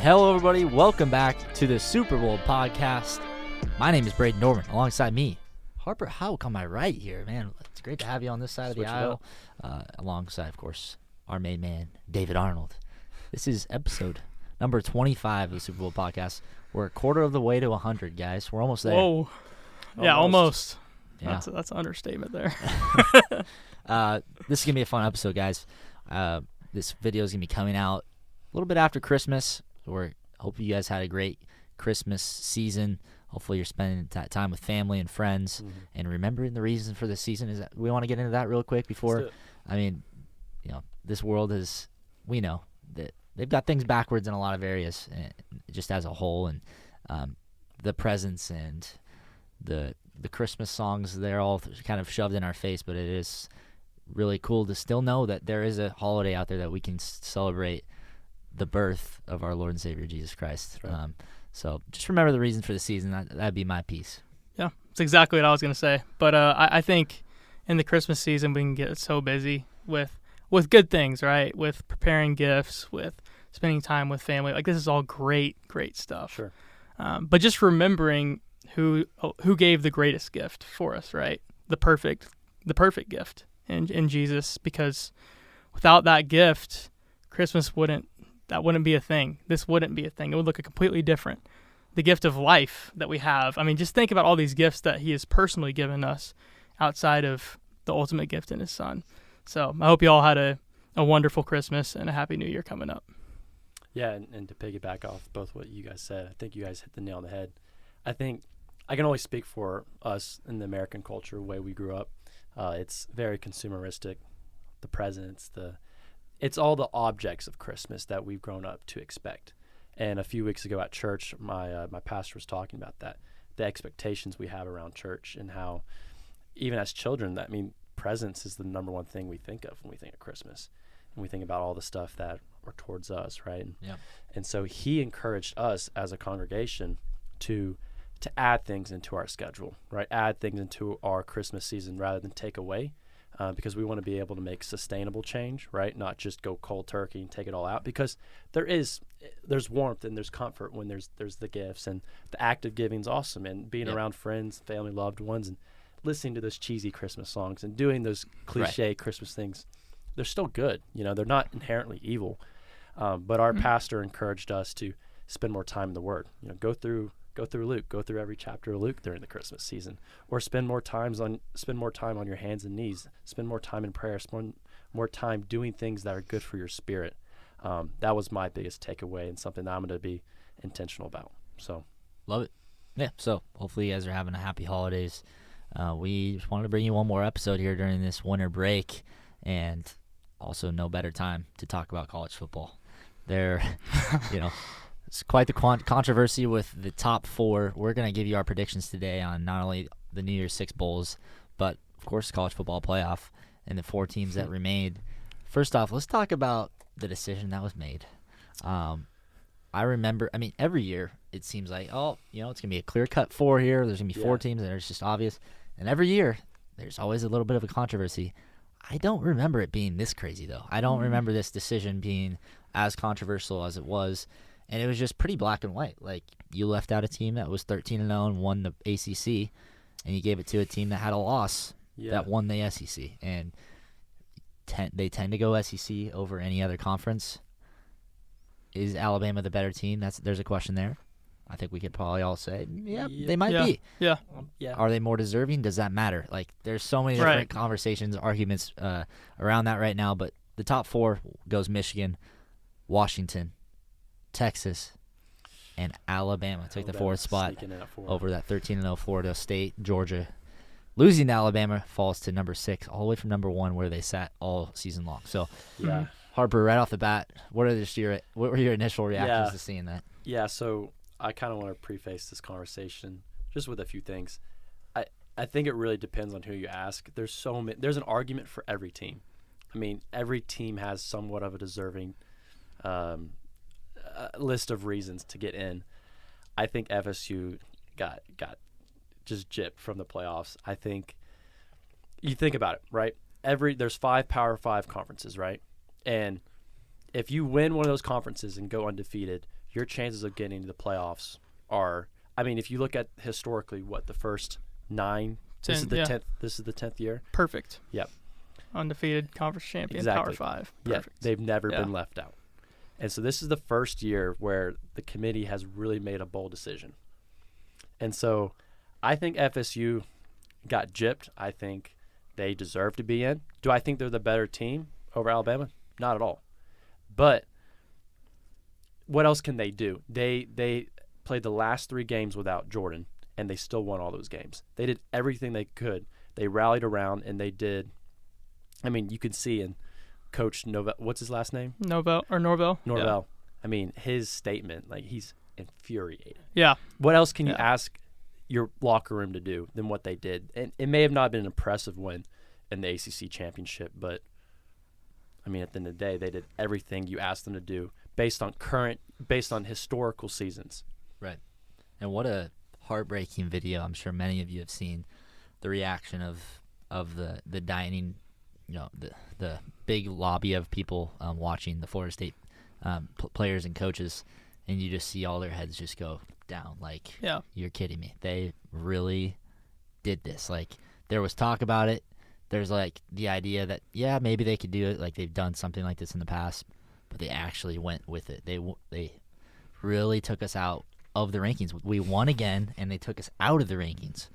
Hello, everybody. Welcome back to the Super Bowl podcast. My name is Braden Norman. Alongside me, Harper Houck on my right here. Man, it's great to have you on this side of the aisle. Alongside, of course, our main man, David Arnold. This is episode number 25 of the Super Bowl podcast. We're a quarter of the way to 100, guys. We're almost there. Whoa. Yeah, almost. Yeah. That's an understatement there. This is going to be a fun episode, guys. This video is going to be coming out a little bit after Christmas. Hope you guys had a great Christmas season. Hopefully you're spending that time with family and friends and remembering the reason for the season. Is that we want to get into that real quick before. I mean, this world is, we know that they've got things backwards in a lot of areas, just as a whole, and the presents and the Christmas songs, they're all kind of shoved in our face, but it is really cool to still know that there is a holiday out there that we can celebrate the birth of our Lord and Savior Jesus Christ. Right. So just remember the reason for the season. That'd be my piece. Yeah, it's exactly what I was going to say. But I think in the Christmas season we can get so busy with good things, right? With preparing gifts, with spending time with family. Like, this is all great stuff. Sure. But just remembering who gave the greatest gift for us, right? The perfect gift in Jesus, because without that gift, Christmas wouldn't be a thing. This wouldn't be a thing. It would look completely different. The gift of life that we have. I mean, just think about all these gifts that he has personally given us outside of the ultimate gift in his son. So I hope you all had a wonderful Christmas and a happy New Year coming up. Yeah, and to piggyback off both what you guys said, I think you guys hit the nail on the head. I think I can only speak for us in the American culture, the way we grew up. It's very consumeristic. The presents, it's all the objects of Christmas that we've grown up to expect. And a few weeks ago at church, my pastor was talking about that, the expectations we have around church, and how even as children, presents is the number one thing we think of when we think of Christmas. And we think about all the stuff that are towards us, right? And so he encouraged us as a congregation to add things into our schedule, right? Add things into our Christmas season rather than take away. Because we want to be able to make sustainable change, right? Not just go cold turkey and take it all out. Because there's warmth and there's comfort when there's the gifts, and the act of giving is awesome, and being around friends, family, loved ones, and listening to those cheesy Christmas songs and doing those cliche Christmas things. They're still good, they're not inherently evil. But our pastor encouraged us to spend more time in the Word. Go through Luke, go through every chapter of Luke during the Christmas season, or spend more time on your hands and knees, spend more time in prayer, spend more time doing things that are good for your spirit. That was my biggest takeaway, and something that I'm going to be intentional about. So, love it. Yeah. So hopefully you guys are having a happy holidays. We just wanted to bring you one more episode here during this winter break, and also no better time to talk about college football. It's quite the controversy with the top four. We're going to give you our predictions today on not only the New Year's Six Bowls, but, of course, college football playoff and the four teams that remained. First off, let's talk about the decision that was made. I remember, every year it seems like, it's going to be a clear-cut four here. There's going to be four teams, and it's just obvious. And every year there's always a little bit of a controversy. I don't remember it being this crazy, though. I don't remember this decision being as controversial as it was. And it was just pretty black and white. Like, you left out a team that was 13-0 and won the ACC, and you gave it to a team that had a loss that won the SEC. And they tend to go SEC over any other conference. Is Alabama the better team? There's a question there. I think we could probably all say, they might be. Yeah. Are they more deserving? Does that matter? Like, there's so many different conversations, arguments around that right now. But the top four goes Michigan, Washington, Texas, and Alabama took the fourth spot over that 13-0 Florida State. Georgia, losing to Alabama, falls to number 6, all the way from number 1, where they sat all season long. So, Harper, right off the bat, what were your initial reactions to seeing that? Yeah, so I kind of want to preface this conversation just with a few things. I think it really depends on who you ask. There's an argument for every team. Every team has somewhat of a deserving list of reasons to get in. I think FSU got just gypped from the playoffs. I think you think about it, right? There's 5 Power 5 conferences, right? And if you win one of those conferences and go undefeated, your chances of getting to the playoffs are. I mean, if you look at historically, what the first 9. This is the 10th. This is the 10th year. Perfect. Yep. Undefeated conference champion, Exactly. Power 5. Yeah, Perfect. they've never been left out. And so this is the first year where the committee has really made a bold decision. And so I think FSU got gypped. I think they deserve to be in. Do I think they're the better team over Alabama? Not at all. But what else can they do? They played the last 3 games without Jordan, and they still won all those games. They did everything they could. They rallied around, and they did. I mean, you could see in Coach Norvell, what's his last name? Norvell. Norvell. Yeah. I mean, his statement, like, he's infuriated. Yeah. What else can you ask your locker room to do than what they did? And it may have not been an impressive win in the ACC championship, but, I mean, at the end of the day, they did everything you asked them to do based on historical seasons. Right. And what a heartbreaking video. I'm sure many of you have seen the reaction of the dining, the big lobby of people watching the Florida State players and coaches, and you just see all their heads just go down. Like, you're kidding me. They really did this. Like, there was talk about it. There's, like, the idea that, maybe they could do it. Like, they've done something like this in the past, but they actually went with it. They really took us out of the rankings. We won again, and they took us out of the rankings.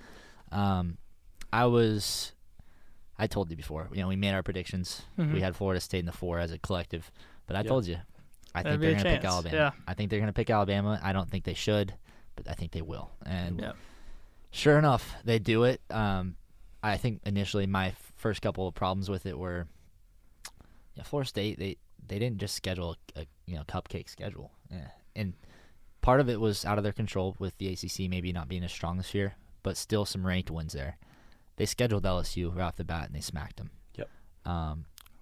I told you before, we made our predictions. Mm-hmm. We had Florida State in the 4 as a collective, but I told you, I think That'd they're be a going to pick chance. Alabama. Yeah. I think they're going to pick Alabama. I don't think they should, but I think they will. And sure enough, they do it. I think initially my first couple of problems with it were, Florida State, they didn't just schedule a cupcake schedule. Yeah. And part of it was out of their control with the ACC maybe not being as strong this year, but still some ranked wins there. They scheduled LSU right off the bat, and they smacked them. Yep.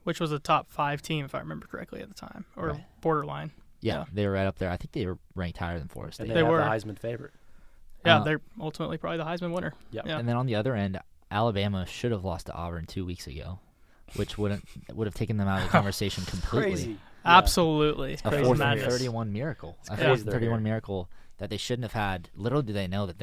Which was a top 5 team, if I remember correctly at the time, or borderline. Yeah, they were right up there. I think they were ranked higher than Florida State. And they were the Heisman favorite. Yeah, they're ultimately probably the Heisman winner. Yep. Yeah. And then on the other end, Alabama should have lost to Auburn 2 weeks ago, which would have taken them out of the conversation completely. Crazy. Yeah. Absolutely. A Crazy 4th and madness. 31 miracle. A crazy 4th and they're 31 here. miracle that they shouldn't have had. Little do they know that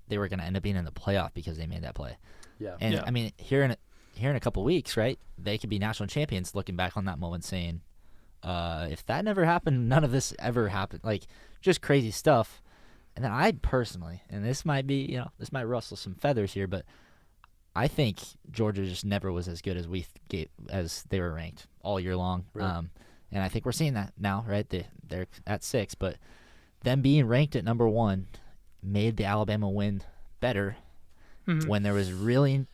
they were going to end up being in the playoff because they made that play. Yeah. And I mean, here in a couple weeks, right? They could be national champions. Looking back on that moment, saying, "If that never happened, none of this ever happened." Like, just crazy stuff. And then I personally, and this might be, this might rustle some feathers here, but I think Georgia just never was as good as they were ranked all year long. Right. And I think we're seeing that now, right? They're at 6, but them being ranked at number 1 made the Alabama win better. Mm-hmm. When there was really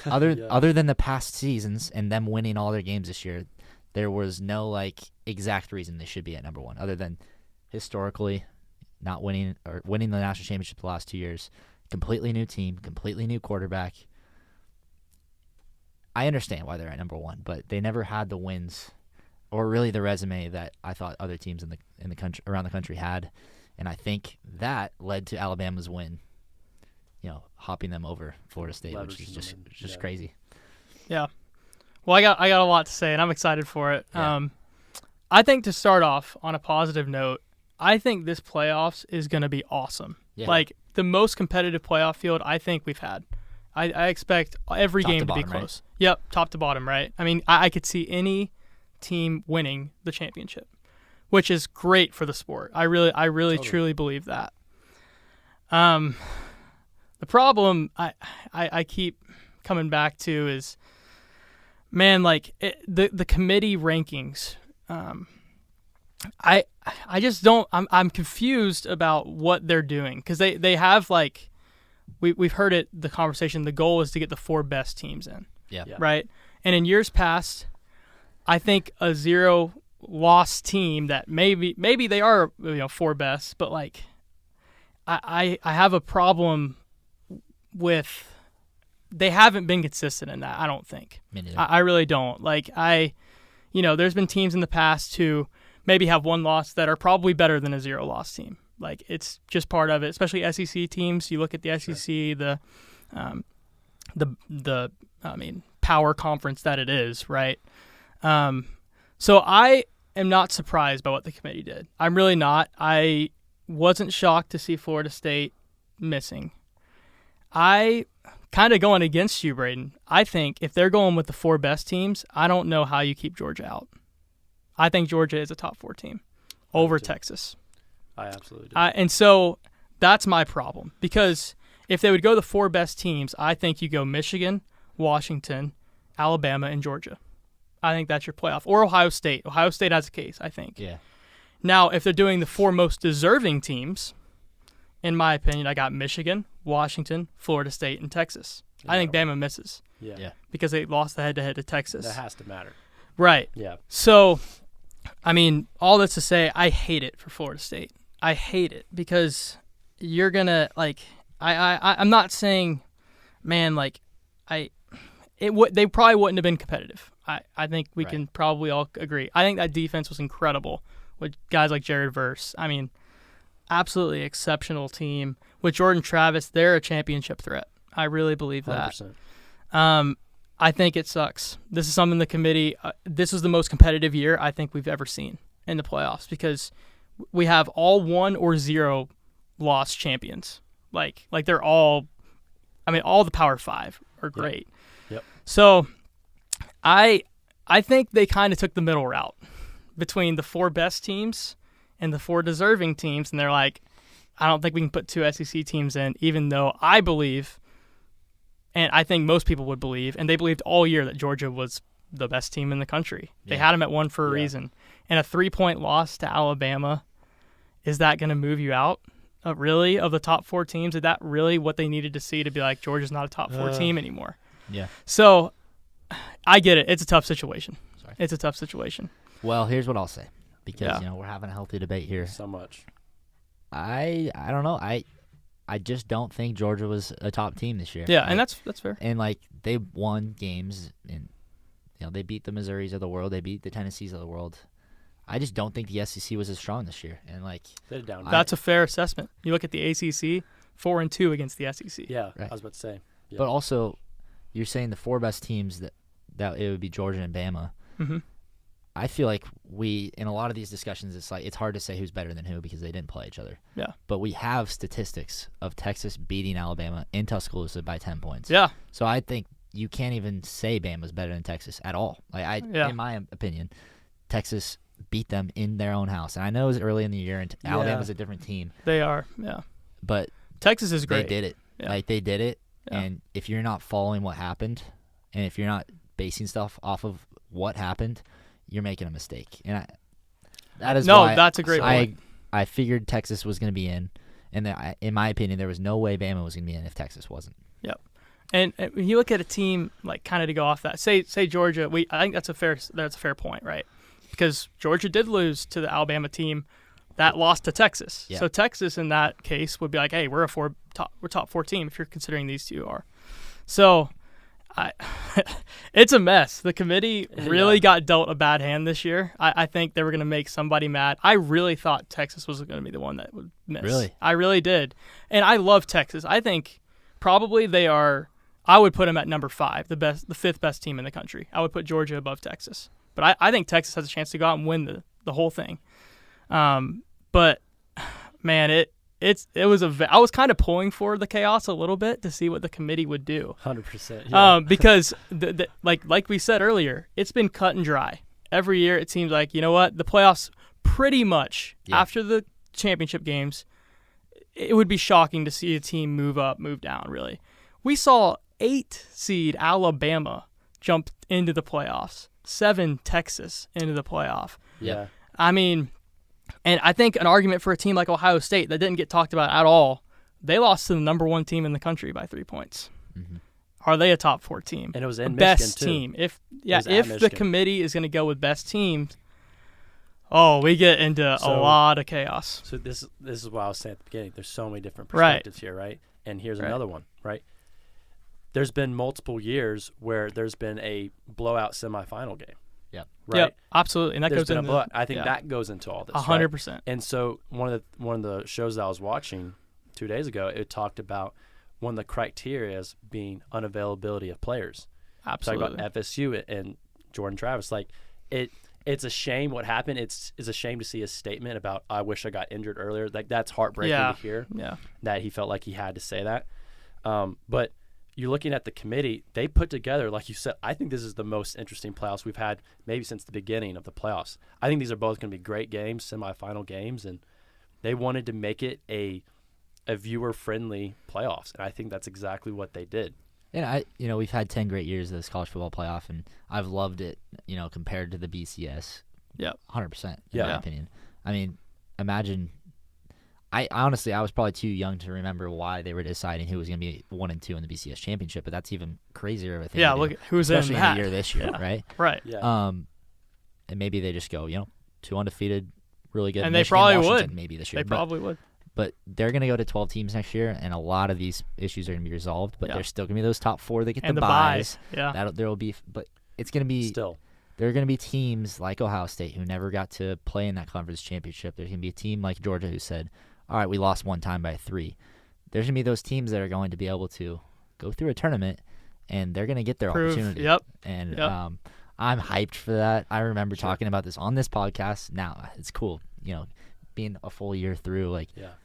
other than the past seasons and them winning all their games this year, there was no exact reason they should be at number 1 other than historically not winning or winning the national championship the last 2 years. Completely new team, completely new quarterback. I understand why they're at number 1, but they never had the wins or really the resume that I thought other teams in the country around the country had, and I think that led to Alabama's win. Hopping them over Florida State, which is just crazy. Yeah. Well, I got a lot to say, and I'm excited for it. Yeah. I think to start off on a positive note, I think this playoffs is going to be awesome. Yeah. Like, the most competitive playoff field I think we've had. I expect every Top to game to be bottom, close. Right? Yep, top to bottom, right? I mean, I could see any team winning the championship, which is great for the sport. I really totally. Truly believe that. The problem I keep coming back to is, man, the committee rankings. I just don't. I'm confused about what they're doing because they have we've heard it. The conversation. The goal is to get the 4 best teams in. Yeah. Right. And in years past, I think a 0-loss team that maybe they are 4 best, but I have a problem with they haven't been consistent in that. I don't think. Me neither. I really don't. There's been teams in the past who maybe have 1 loss that are probably better than a 0-loss team. It's just part of it, especially SEC teams. You look at the SEC, the power conference that it is, right? So I am not surprised by what the committee did. I'm really not. I wasn't shocked to see Florida State missing. I kind of going against you, Braden. I think if they're going with the 4 best teams, I don't know how you keep Georgia out. I think Georgia is a top 4 team over Texas. I absolutely do. And so that's my problem, because if they would go the 4 best teams, I think you go Michigan, Washington, Alabama, and Georgia. I think that's your playoff. Or Ohio State. Ohio State has a case, I think. Yeah. Now, if they're doing the 4 most deserving teams, in my opinion, I got Michigan, Washington, Florida State, and Texas. Yeah. I think Bama misses Yeah. because they lost the head-to-head to Texas. That has to matter. Right. Yeah. So, I mean, all this to say, I hate it for Florida State. I hate it because you're going to, like, I'm not saying, man, like, they probably wouldn't have been competitive. I think we can probably all agree. I think that defense was incredible with guys like Jared Verse. I mean, absolutely exceptional team. With Jordan Travis, they're a championship threat. I really believe that. 100%. I think it sucks. This is something the committee, this is the most competitive year I think we've ever seen in the playoffs, because we have all 1 or 0 loss champions. Like they're all, I mean, all the Power 5 are great. Yep. So I think they kind of took the middle route between the 4 best teams and the 4 deserving teams, and they're like, I don't think we can put 2 SEC teams in, even though I believe, and I think most people would believe, and they believed all year that Georgia was the best team in the country. Yeah. They had them at 1 for a reason. And a 3-point loss to Alabama, is that going to move you out? Really? Of the top 4 teams? Is that really what they needed to see to be like, Georgia's not a top 4 team anymore? Yeah. So, I get it. It's a tough situation. Sorry. It's a tough situation. Well, here's what I'll say, because we're having a healthy debate here. So much. I don't know. I just don't think Georgia was a top team this year. Yeah, and that's fair. And like, they won games, and they beat the Missouris of the world, they beat the Tennessees of the world. I just don't think the SEC was as strong this year, and like, They're down. That's a fair assessment. You look at the ACC, 4-2 against the SEC. Yeah, Right. I was about to say. Yeah. But also, you're saying the 4 best teams that it would be Georgia and Bama. Mm-hmm. I feel like in a lot of these discussions, it's hard to say who's better than who because they didn't play each other. Yeah. But we have statistics of Texas beating Alabama in Tuscaloosa by 10 points. Yeah. So I think you can't even say Bama's better than Texas at all. In my opinion, Texas beat them in their own house. And I know it was early in the year, and Alabama's a different team. They are, yeah. But Texas is great. they did it. Yeah. They did it. Yeah. And if you're not following what happened, and if you're not basing stuff off of what happened, you're making a mistake. And that's a great point. I figured Texas was going to be in, and in my opinion, there was no way Bama was going to be in if Texas wasn't. Yep. And when you look at a team, like, kind of to go off that, say Georgia, I think that's a fair point, right? Because Georgia did lose to the Alabama team that lost to Texas. Yeah. So Texas in that case would be like, hey, we're top 4 team if you're considering these 2 are. So it's a mess. The committee really got dealt a bad hand this year. I think they were going to make somebody mad. I really thought Texas was going to be the one that would miss. Really? I really did. And I love Texas. I think probably they are. I would put them at number 5, the 5th best team in the country. I would put Georgia above Texas. But I think Texas has a chance to go out and win the whole thing. But man, I was kind of pulling for the chaos a little bit to see what the committee would do. 100%. Yeah. Because like we said earlier, it's been cut and dry. Every year it seems like, you know what, the playoffs pretty much after the championship games, it would be shocking to see a team move up, move down, really. We saw 8 seed Alabama jump into the playoffs. 7 Texas into the playoff. Yeah. I mean, and I think an argument for a team like Ohio State that didn't get talked about at all, they lost to the number 1 team in the country by 3 points. Mm-hmm. Are they a top 4 team? And it was in best Michigan, too. Team. If the Michigan. committee is going to go with best teams, we get into a lot of chaos. So this is what I was saying at the beginning. There's so many different perspectives here, right? And here's another one, right? There's been multiple years where there's been a blowout semifinal game. Yeah. Right. Yep, absolutely, and that There's goes been into. a blowout. I think that goes into all this. 100%. And so one of the shows that I was watching 2 days ago, it talked about one of the criteria as being unavailability of players. Absolutely. Talking about FSU and Jordan Travis, and it's a shame what happened. It's a shame to see his statement about I wish I got injured earlier. Like that's heartbreaking to hear. Yeah. That he felt like he had to say that. But you're looking at the committee. They put together, like you said, I think this is the most interesting playoffs we've had maybe since the beginning of the playoffs. I think these are both going to be great games, semifinal games, and they wanted to make it a viewer-friendly playoffs, and I think that's exactly what they did. And we've had 10 great years of this college football playoff, and I've loved it, compared to the BCS. Yeah. 100%, in my opinion. I mean, imagine, I honestly, I was probably too young to remember why they were deciding who was going to be 1 and 2 in the BCS championship, but that's even crazier of a thing. Yeah, to do, look at who's especially in that. the year this year, right? Right. Yeah. And maybe they just go, 2 undefeated, really good. And Michigan, they probably Washington, would. maybe this year. They probably would. But they're going to go to 12 teams next year, and a lot of these issues are going to be resolved. But there's still going to be those top 4 that get and the buys. buys. Yeah. There will be, but it's going to be Still. There are going to be teams like Ohio State who never got to play in that conference championship. There's going to be a team like Georgia who said, "All right, we lost one time by 3." There's going to be those teams that are going to be able to go through a tournament, and they're going to get their opportunity. Yep. And I'm hyped for that. I remember talking about this on this podcast. Now it's cool, being a full year through,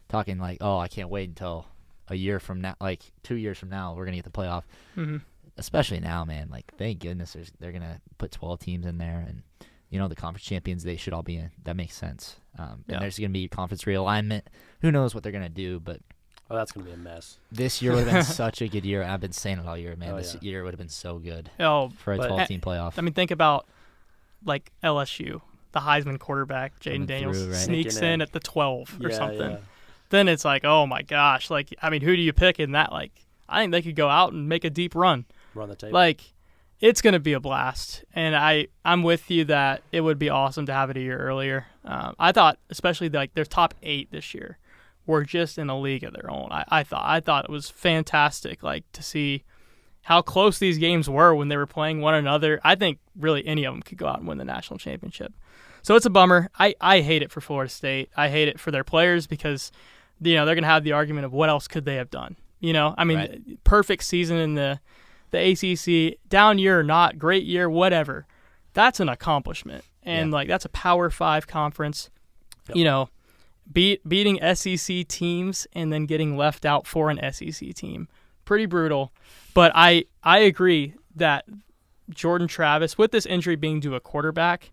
talking like, oh, I can't wait until a year from now, like 2 years from now, we're gonna get the playoff. Mm-hmm. Especially now, man. Like, thank goodness they're gonna put 12 teams in there, and the conference champions they should all be in. That makes sense. And there's gonna be conference realignment. Who knows what they're gonna do, but. Oh, that's gonna be a mess. This year would have been such a good year. I've been saying it all year, man. Oh, this year would have been so good for a 12-team playoff. I mean, think about like LSU, the Heisman quarterback, Jaden Daniels, sneaks in at the 12 or something. Yeah. Then it's like, oh my gosh. Like, I mean, who do you pick in that? Like, I think they could go out and make a deep run. Run the table. Like, it's going to be a blast. And I'm with you that it would be awesome to have it a year earlier. I thought, especially like their top 8 this year were just in a league of their own. I thought it was fantastic, like, to see how close these games were when they were playing one another. I think really any of them could go out and win the national championship. So it's a bummer. I hate it for Florida State. I hate it for their players because, they're going to have the argument of what else could they have done. I mean, right. Perfect season in the ACC, down year or not, great year, whatever. That's an accomplishment. And, that's a Power 5 conference. Yep. Beating SEC teams and then getting left out for an SEC team. Pretty brutal. But I agree that Jordan Travis, with this injury being to a quarterback,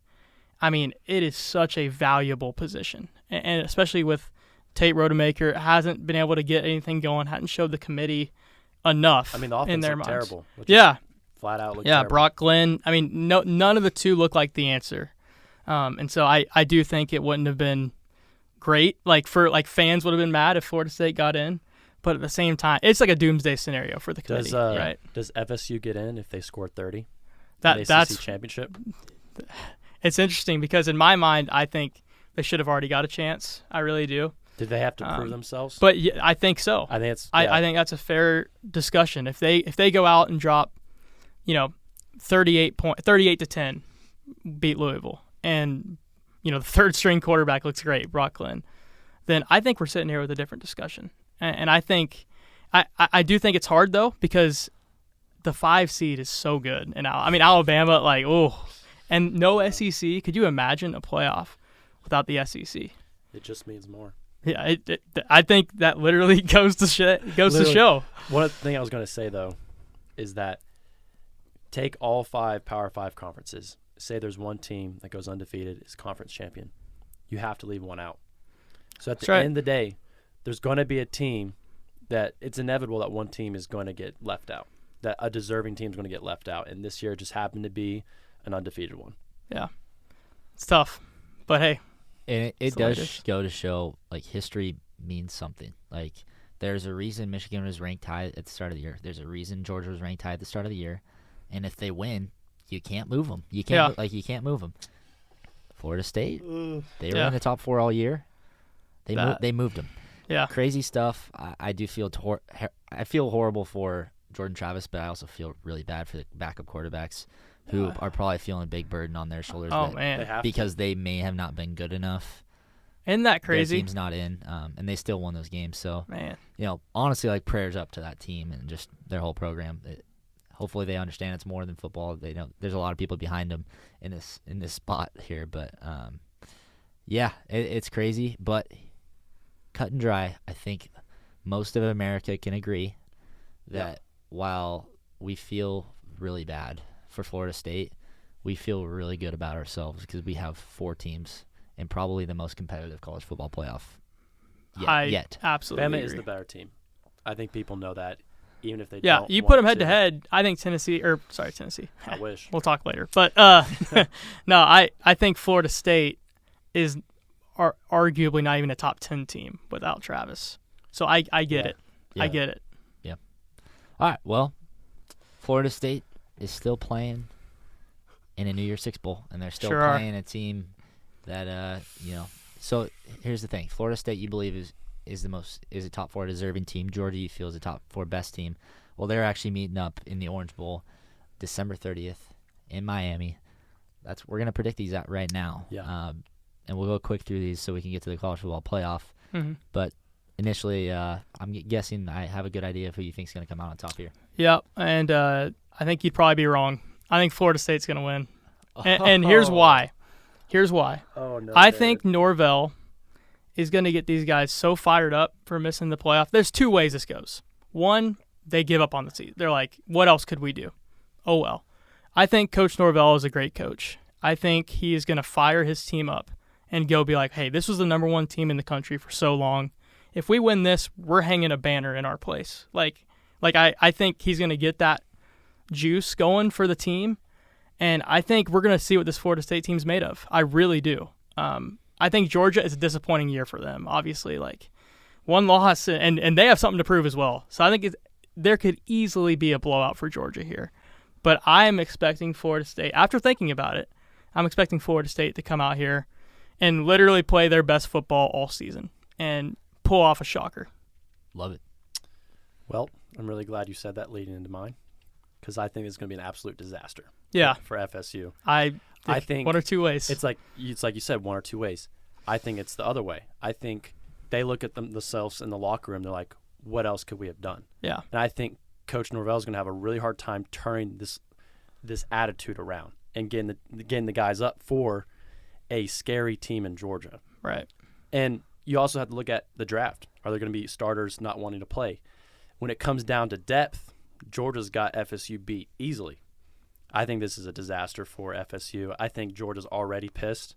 I mean, it is such a valuable position. And especially with Tate Rodemaker, hasn't been able to get anything going, hadn't showed the committee enough. I mean, the offense in their looked minds. terrible. Flat out looked terrible. Brock Glenn. I mean, none of the two look like the answer. And so I do think it wouldn't have been great. Fans would have been mad if Florida State got in. But at the same time, it's like a doomsday scenario for the committee, right? Does FSU get in if they score 30? That's ACC championship. It's interesting because in my mind, I think they should have already got a chance. I really do. Did they have to prove themselves? But yeah, I think so. I think it's. I think that's a fair discussion. If they go out and drop, 38 to 10, beat Louisville, and the third string quarterback looks great, Brock Glenn, then I think we're sitting here with a different discussion. And I think, I do think it's hard though because the 5 seed is so good, and Alabama and no SEC. Could you imagine a playoff without the SEC? It just means more. Yeah, I think that literally goes to show. One thing I was going to say though is that take all 5 Power 5 conferences. Say there's one team that goes undefeated, is conference champion. You have to leave one out. So at the end of the day, there's going to be a team that it's inevitable that one team is going to get left out, that a deserving team is going to get left out. And this year it just happened to be an undefeated one. Yeah. It's tough. But hey. And it does go to show, history means something. There's a reason Michigan was ranked high at the start of the year. There's a reason Georgia was ranked high at the start of the year. And if they win, you can't move them. You can't move them. Florida State, they were in the top 4 all year. They moved them. Yeah. Crazy stuff. I do feel I feel horrible for Jordan Travis, but I also feel really bad for the backup quarterbacks who are probably feeling a big burden on their shoulders. Oh, man. Because they may have not been good enough. Isn't that crazy? Their team's not in, and they still won those games. So, man, honestly, prayers up to that team and just their whole program. hopefully they understand it's more than football. They know there's a lot of people behind them in this spot here, but yeah, it's crazy, but cut and dry. I think most of America can agree that while we feel really bad for Florida State, we feel really good about ourselves because we have 4 teams in probably the most competitive college football playoff yet. Absolutely Bama agree. is the better team. I think people know that, even if they Yeah, don't you want put them head to head. I think Tennessee. I wish. We'll talk later. But no, I think Florida State is arguably not even a top 10 team without Travis. So I get it. Yeah. I get it. Yeah. All right. Well, Florida State is still playing in a New Year's Six Bowl, and they're still playing a team that So here's the thing: Florida State, you believe is a top 4 deserving team. Georgia, you feel, is a top 4 best team. Well, they're actually meeting up in the Orange Bowl, December 30th in Miami. We're gonna predict these out right now. Yeah. And we'll go quick through these so we can get to the college football playoff. Mm-hmm. But initially, I'm guessing I have a good idea of who you think is going to come out on top here. Yep, and I think you'd probably be wrong. I think Florida State's going to win. And here's why. Here's why. Oh, no. I think Norvell is going to get these guys so fired up for missing the playoff. There's 2 ways this goes. One, they give up on the season. They're like, what else could we do? Oh, well. I think Coach Norvell is a great coach. I think he is going to fire his team up and go be like, hey, this was the number 1 team in the country for so long. If we win this, we're hanging a banner in our place. I think he's going to get that juice going for the team, and I think we're going to see what this Florida State team's made of. I really do. I think Georgia is a disappointing year for them, obviously. 1 loss, and they have something to prove as well. So I think there could easily be a blowout for Georgia here. But I'm expecting Florida State, after thinking about it, I'm expecting Florida State to come out here and literally play their best football all season and pull off a shocker. Love it. Well, I'm really glad you said that leading into mine, because I think it's going to be an absolute disaster. Yeah. For FSU. I think 1 or 2 ways. It's like you said, 1 or 2 ways. I think it's the other way. I think they look at themselves in the locker room. They're like, what else could we have done? Yeah. And I think Coach Norvell is going to have a really hard time turning this attitude around and getting the guys up for a scary team in Georgia. Right. And you also have to look at the draft. Are there going to be starters not wanting to play? When it comes down to depth, Georgia's got FSU beat easily. I think this is a disaster for FSU. I think Georgia's already pissed,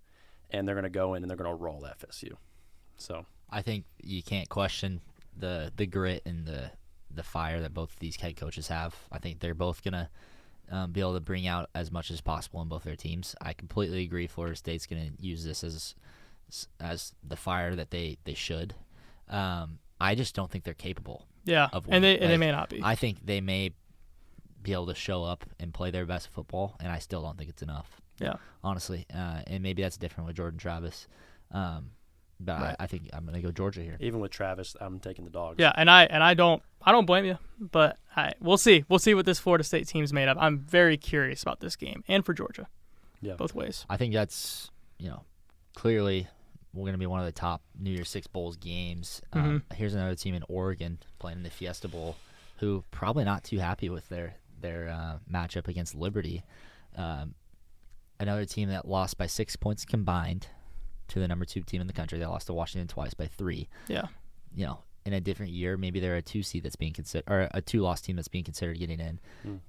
and they're going to go in and they're going to roll FSU. So I think you can't question the grit and the fire that both these head coaches have. I think they're both going to be able to bring out as much as possible in both their teams. I completely agree Florida State's going to use this as the fire that they should. I just don't think they're capable. Yeah, of and winning. they may not be. I think they may be able to show up and play their best football, and I still don't think it's enough. Yeah, honestly, and maybe that's different with Jordan Travis. But right. I think I'm going to go Georgia here. even with Travis, I'm taking the Dogs. Yeah, and I don't blame you, but we'll see. We'll see what this Florida State team's made of. I'm very curious about this game, and for Georgia, both ways. I think that's clearly we're going to be one of the top New Year's Six Bowls games. Here's another team in Oregon playing in the Fiesta Bowl, who probably not too happy with their matchup against Liberty. Another team that lost by 6 points combined to the number 2 team in the country. They lost to Washington twice by 3. Yeah. In a different year, maybe they're a 2 seed that's being considered, or a 2-loss team that's being considered getting in.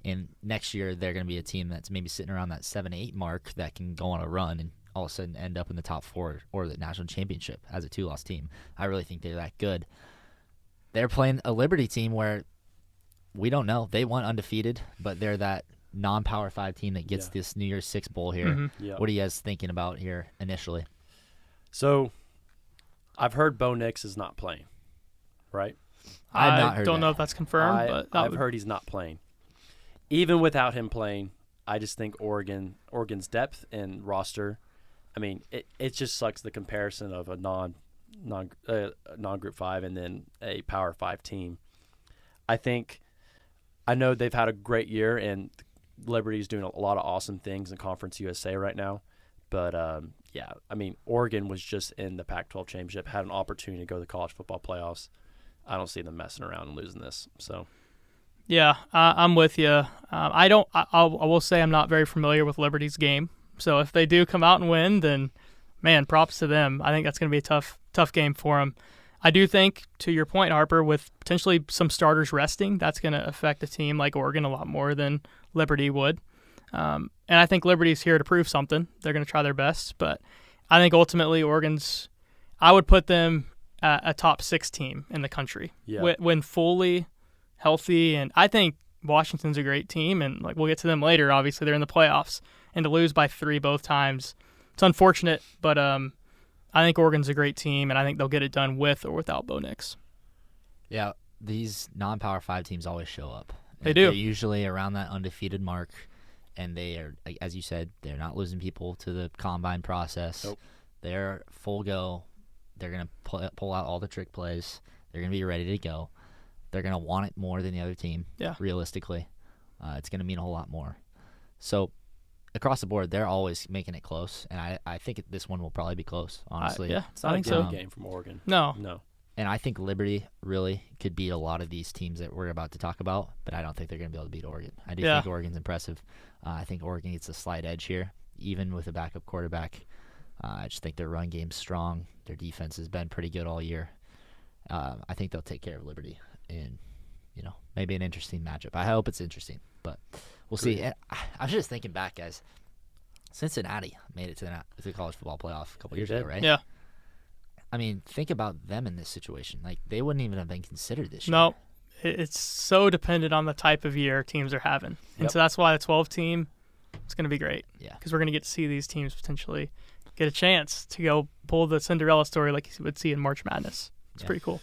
And next year, they're going to be a team that's maybe sitting around that 7-8 mark that can go on a run and all of a sudden end up in the top 4 or the national championship as a 2-loss team. I really think they're that good. They're playing a Liberty team where we don't know. They went undefeated, but they're that non-Power 5 team that gets this New Year's Six Bowl here. Yeah. What are you guys thinking about here initially? So I've heard Bo Nix is not playing, right? I've not heard don't know that. if that's confirmed, but I've heard he's not playing. Even without him playing, I just think Oregon's depth and roster. I mean, it just sucks the comparison of a non-Group 5 and then a Power 5 team. I know they've had a great year, and Liberty's doing a lot of awesome things in Conference USA right now. But, I mean, Oregon was just in the Pac-12 championship, had an opportunity to go to the college football playoffs. I don't see them messing around and losing this. So, yeah, I'm with you. I will say I'm not very familiar with Liberty's game. So if they do come out and win, then man, props to them. I think that's going to be a tough game for them. I do think, to your point, Harper, with potentially some starters resting, that's going to affect a team like Oregon a lot more than Liberty would. And I think Liberty's here to prove something. They're going to try their best, but I think ultimately I would put them at a top 6 team in the country when fully healthy. And I think Washington's a great team, and like we'll get to them later. Obviously, they're in the playoffs, and to lose by 3 both times, it's unfortunate, but I think Oregon's a great team, and I think they'll get it done with or without Bo Nix. Yeah, these non-Power 5 teams always show up. They do. They're usually around that undefeated mark, and they are, as you said, they're not losing people to the combine process. Nope. They're full go. They're going to pull out all the trick plays. They're going to be ready to go. They're going to want it more than the other team, realistically. It's going to mean a whole lot more. So across the board, they're always making it close, and I think this one will probably be close, honestly. It's not a good game from Oregon. No. And I think Liberty really could beat a lot of these teams that we're about to talk about, but I don't think they're going to be able to beat Oregon. I do think Oregon's impressive. I think Oregon gets a slight edge here, even with a backup quarterback. I just think their run game's strong. Their defense has been pretty good all year. I think they'll take care of Liberty in, maybe an interesting matchup. I hope it's interesting, but we'll see. And I was just thinking back, guys. Cincinnati made it to the college football playoff a couple years ago, right? Yeah. I mean, think about them in this situation. Like, they wouldn't even have been considered this year. No, it's so dependent on the type of year teams are having. And so that's why the 12 team, it's going to be great. Yeah. Because we're going to get to see these teams potentially get a chance to go pull the Cinderella story like you would see in March Madness. It's pretty cool.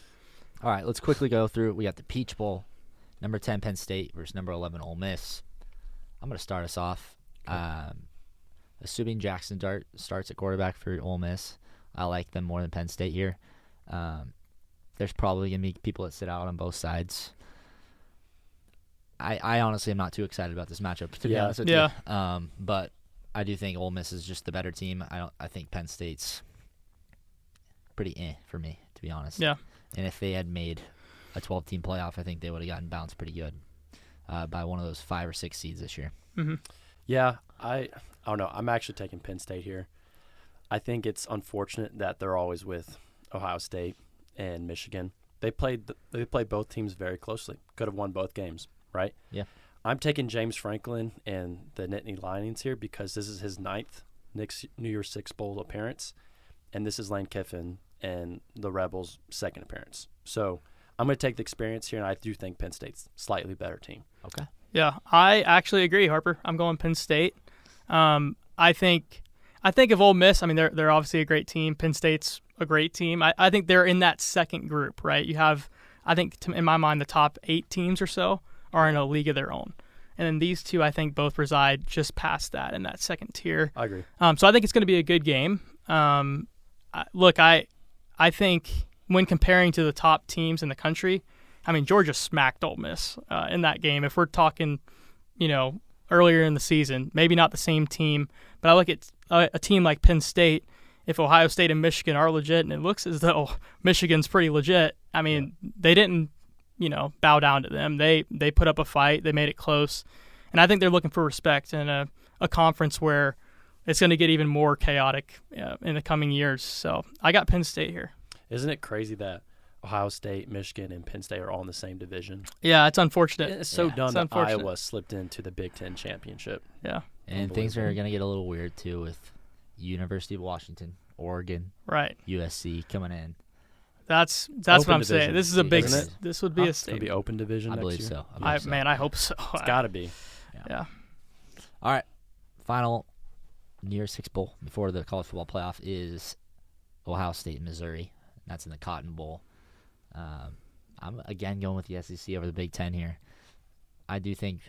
All right, let's quickly go through. We got the Peach Bowl, number 10 Penn State versus number 11 Ole Miss. I'm going to start us off. Assuming Jackson Dart starts at quarterback for Ole Miss, I like them more than Penn State here. There's probably going to be people that sit out on both sides. I honestly am not too excited about this matchup, to be honest with you. But I do think Ole Miss is just the better team. I think Penn State's pretty for me, to be honest. Yeah. And if they had made a 12-team playoff, I think they would have gotten bounced pretty good by one of those 5 or 6 seeds this year. Mm-hmm. Yeah, I don't know. I'm actually taking Penn State here. I think it's unfortunate that they're always with Ohio State and Michigan. They played both teams very closely. Could have won both games, right? Yeah. I'm taking James Franklin and the Nittany Lions here because this is his 9th New Year's Six Bowl appearance, and this is Lane Kiffin and the Rebels' 2nd appearance. So I'm going to take the experience here, and I do think Penn State's slightly better team. Okay. Yeah, I actually agree, Harper. I'm going Penn State. I think of Ole Miss. I mean, they're obviously a great team. Penn State's a great team. I think they're in that second group, right? You have, I think, in my mind, the top 8 teams or so are in a league of their own. And then these two, I think, both reside just past that in that second tier. I agree. So I think it's going to be a good game. Look, I think when comparing to the top teams in the country, I mean, Georgia smacked Ole Miss in that game. If we're talking, earlier in the season, maybe not the same team, but I look at a team like Penn State. If Ohio State and Michigan are legit, and it looks as though Michigan's pretty legit, I mean, they didn't, bow down to them. They put up a fight. They made it close. And I think they're looking for respect in a conference where it's going to get even more chaotic in the coming years. So I got Penn State here. Isn't it crazy that Ohio State, Michigan, and Penn State are all in the same division? Yeah, it's unfortunate. It's so dumb that Iowa slipped into the Big Ten championship. Yeah. And things are going to get a little weird, too, with University of Washington, Oregon, right, USC coming in. That's what I'm division. saying. This is a big. Isn't it? This would be a It's going to be open division I next believe year? so. I hope so. It's got to be. Yeah. All right. Final New Year's Six Bowl before the college football playoff is Ohio State and Missouri. That's in the Cotton Bowl. I'm again going with the SEC over the Big Ten here. I do think,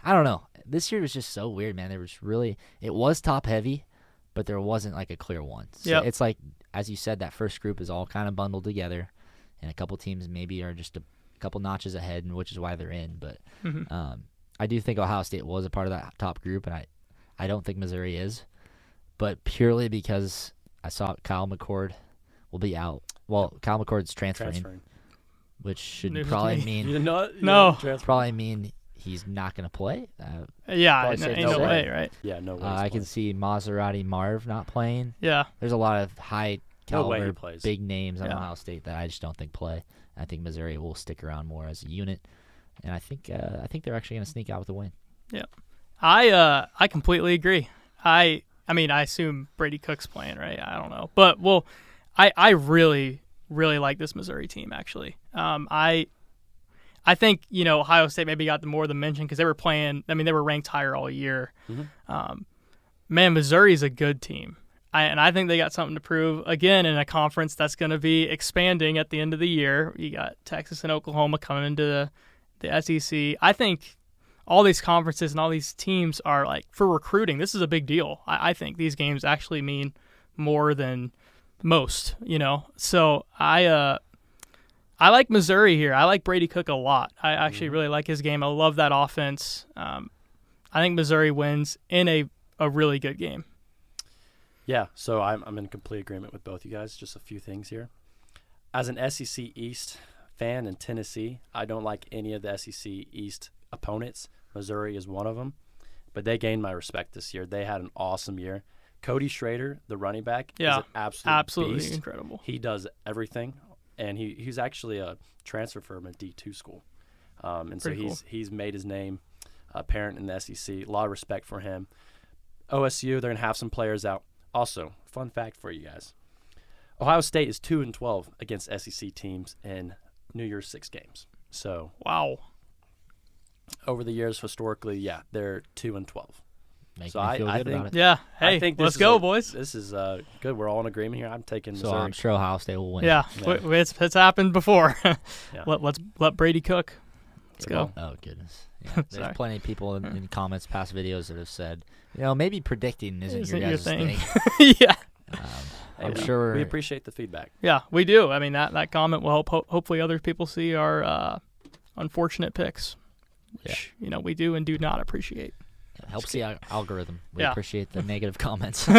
I don't know. This year was just so weird, man. It was top heavy, but there wasn't like a clear one. So It's like, as you said, that first group is all kind of bundled together, and a couple teams maybe are just a couple notches ahead, and which is why they're in. But I do think Ohio State was a part of that top group, and I don't think Missouri is, but purely because I saw Kyle McCord will be out. Well, Kyle McCord's transferring. Which should probably mean No. probably mean he's not going to play. Yeah, Probably say ain't no no way, way. right? Yeah, no way. I can see Maserati Marv not playing. Yeah. There's a lot of high No way he caliber, plays. big names on Yeah. Ohio State that I just don't think play. I think Missouri will stick around more as a unit, and I think they're actually going to sneak out with a win. I completely agree. I mean, I assume Brady Cook's playing, right? I don't know. But, well, I really, really like this Missouri team, actually. I think, Ohio State maybe got more of the mention because they were playing – I mean, they were ranked higher all year. Mm-hmm. Man, Missouri's a good team. And I think they got something to prove, again, in a conference that's going to be expanding at the end of the year. You got Texas and Oklahoma coming into the SEC. I think all these conferences and all these teams are, like, for recruiting, this is a big deal. I think these games actually mean more than most, So I like Missouri here. I like Brady Cook a lot. I actually really like his game. I love that offense. I think Missouri wins in a really good game. Yeah, so I'm in complete agreement with both you guys. Just a few things here. As an SEC East fan in Tennessee, I don't like any of the SEC East opponents. Missouri is one of them, but they gained my respect this year. They had an awesome year. Cody Schrader, the running back, is an absolutely beast. Incredible. He does everything, and he's actually a transfer from a D2 school, and so Pretty cool. he's made his name apparent in the SEC. A lot of respect for him. OSU, they're gonna have some players out. Also, fun fact for you guys: Ohio State is 2-12 against SEC teams in New Year's Six games. So Wow. over the years, historically, yeah, they're 2-12. Making So me feel I good think- about it. Yeah. Hey, I think let's this is go, a- boys. This is good. We're all in agreement here. I'm taking So Missouri. I'm sure Ohio State will win. Yeah, Yeah. it's happened before. Yeah. Let Brady cook. Let's go. Oh goodness. Yeah. There's Sorry. plenty of people in comments, past videos that have said, maybe predicting isn't Isn't your your guys' thing. thing. Yeah. Hey, I'm we- sure we appreciate the feedback. Yeah, we do. I mean, that comment will help. Hopefully, other people see our unfortunate picks, which we do and do not appreciate. it helps the algorithm. We Yeah. appreciate the negative comments. All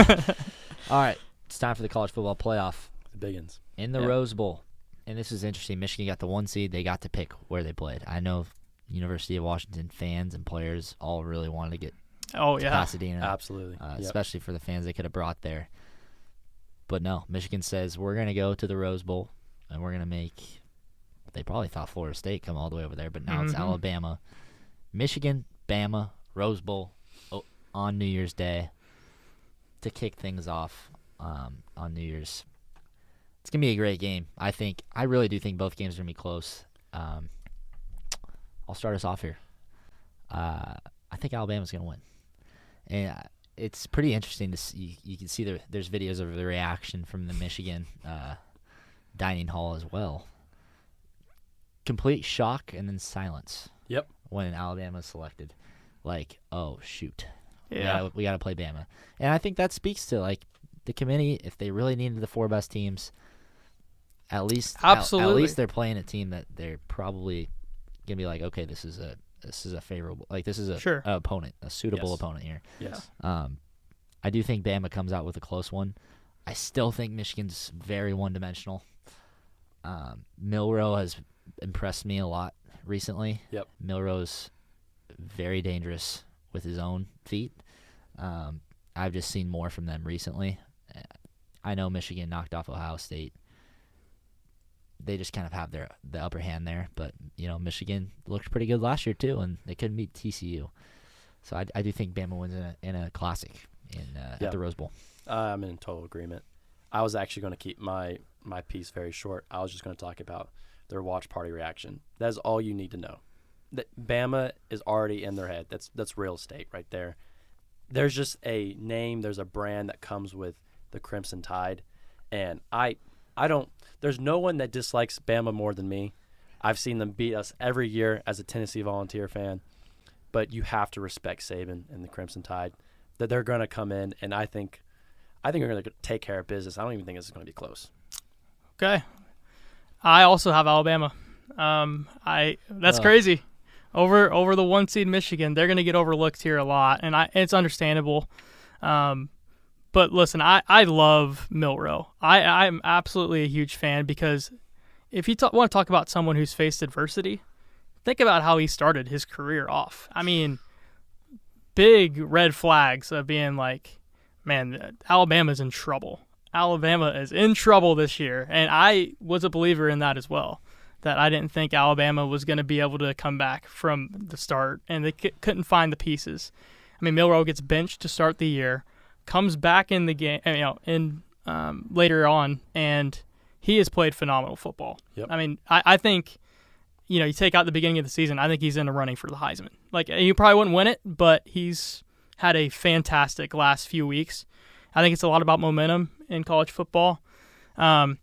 right, it's time for the college football playoff The biggins. in the Yeah. Rose Bowl, and this is interesting. Michigan got the 1 seed. They got to pick where they played. I know University of Washington fans and players all really wanted to get Oh to yeah. Pasadena. Absolutely. Yep. Especially for the fans they could have brought there. But no, Michigan says we're going to go to the Rose Bowl, and we're going to make – they probably thought Florida State come all the way over there, but now it's Mhm. Alabama. Michigan, Bama, Rose Bowl on New Year's Day to kick things off on New Year's. It's going to be a great game. I really do think both games are going to be close. I'll start us off here. I think Alabama's going to win. And it's pretty interesting to see. You can see there's videos of the reaction from the Michigan dining hall as well. Complete shock and then silence. Yep. When Alabama's selected. Like, oh, shoot. Yeah. We got to play Bama. And I think that speaks to, the committee, if they really needed the 4 best teams, at least Absolutely. at least they're playing a team that they're probably going to be like, okay, this is a favorable, this is Sure. a opponent, a suitable Yes. opponent here. Yes. I do think Bama comes out with a close one. I still think Michigan's very one-dimensional. Milroe has impressed me a lot recently. Yep. Milroe's very dangerous with his own feet. I've just seen more from them recently. I know Michigan knocked off Ohio State. They just kind of have the upper hand there, but Michigan looked pretty good last year too, and they couldn't beat TCU. So I do think Bama wins in a classic at the Rose Bowl. I'm in total agreement. I was actually going to keep my piece very short. I was just going to talk about their watch party reaction. That's all you need to know. That Bama is already in their head. That's real estate right there. There's just a name. There's a brand that comes with the Crimson Tide, and I don't. There's no one that dislikes Bama more than me. I've seen them beat us every year as a Tennessee Volunteer fan, but you have to respect Saban and the Crimson Tide. That they're going to come in, and I think they're going to take care of business. I don't even think this is going to be close. Okay. I also have Alabama. That's Ugh. crazy. Over the 1 seed Michigan, they're going to get overlooked here a lot, and it's understandable. But listen, I love Milroe. I'm absolutely a huge fan because if you want to talk about someone who's faced adversity, think about how he started his career off. I mean, big red flags of being like, man, Alabama's in trouble. Alabama is in trouble this year. And I was a believer in that as well, that I didn't think Alabama was going to be able to come back from the start, and they couldn't find the pieces. I mean, Milroe gets benched to start the year, comes back in the game, later on, and he has played phenomenal football. Yep. I mean, I think, you take out the beginning of the season, I think he's in the running for the Heisman. Like, he probably wouldn't win it, but he's had a fantastic last few weeks. I think it's a lot about momentum in college football. I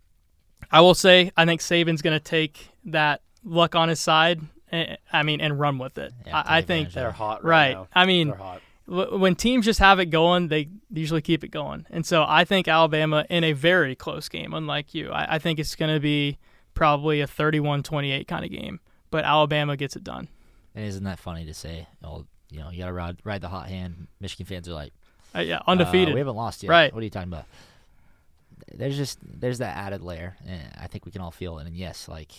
will say, I think Saban's going to take that luck on his side, and run with it. Yeah, I think They're hot right now. I mean, They're hot. when teams just have it going, they usually keep it going. And so I think Alabama, in a very close game, unlike you, I think it's going to be probably a 31-28 kind of game. But Alabama gets it done. And isn't that funny to say? You got to ride the hot hand. Michigan fans are like, undefeated. we haven't lost yet. Right. What are you talking about? There's that added layer, and I think we can all feel it. And yes, like,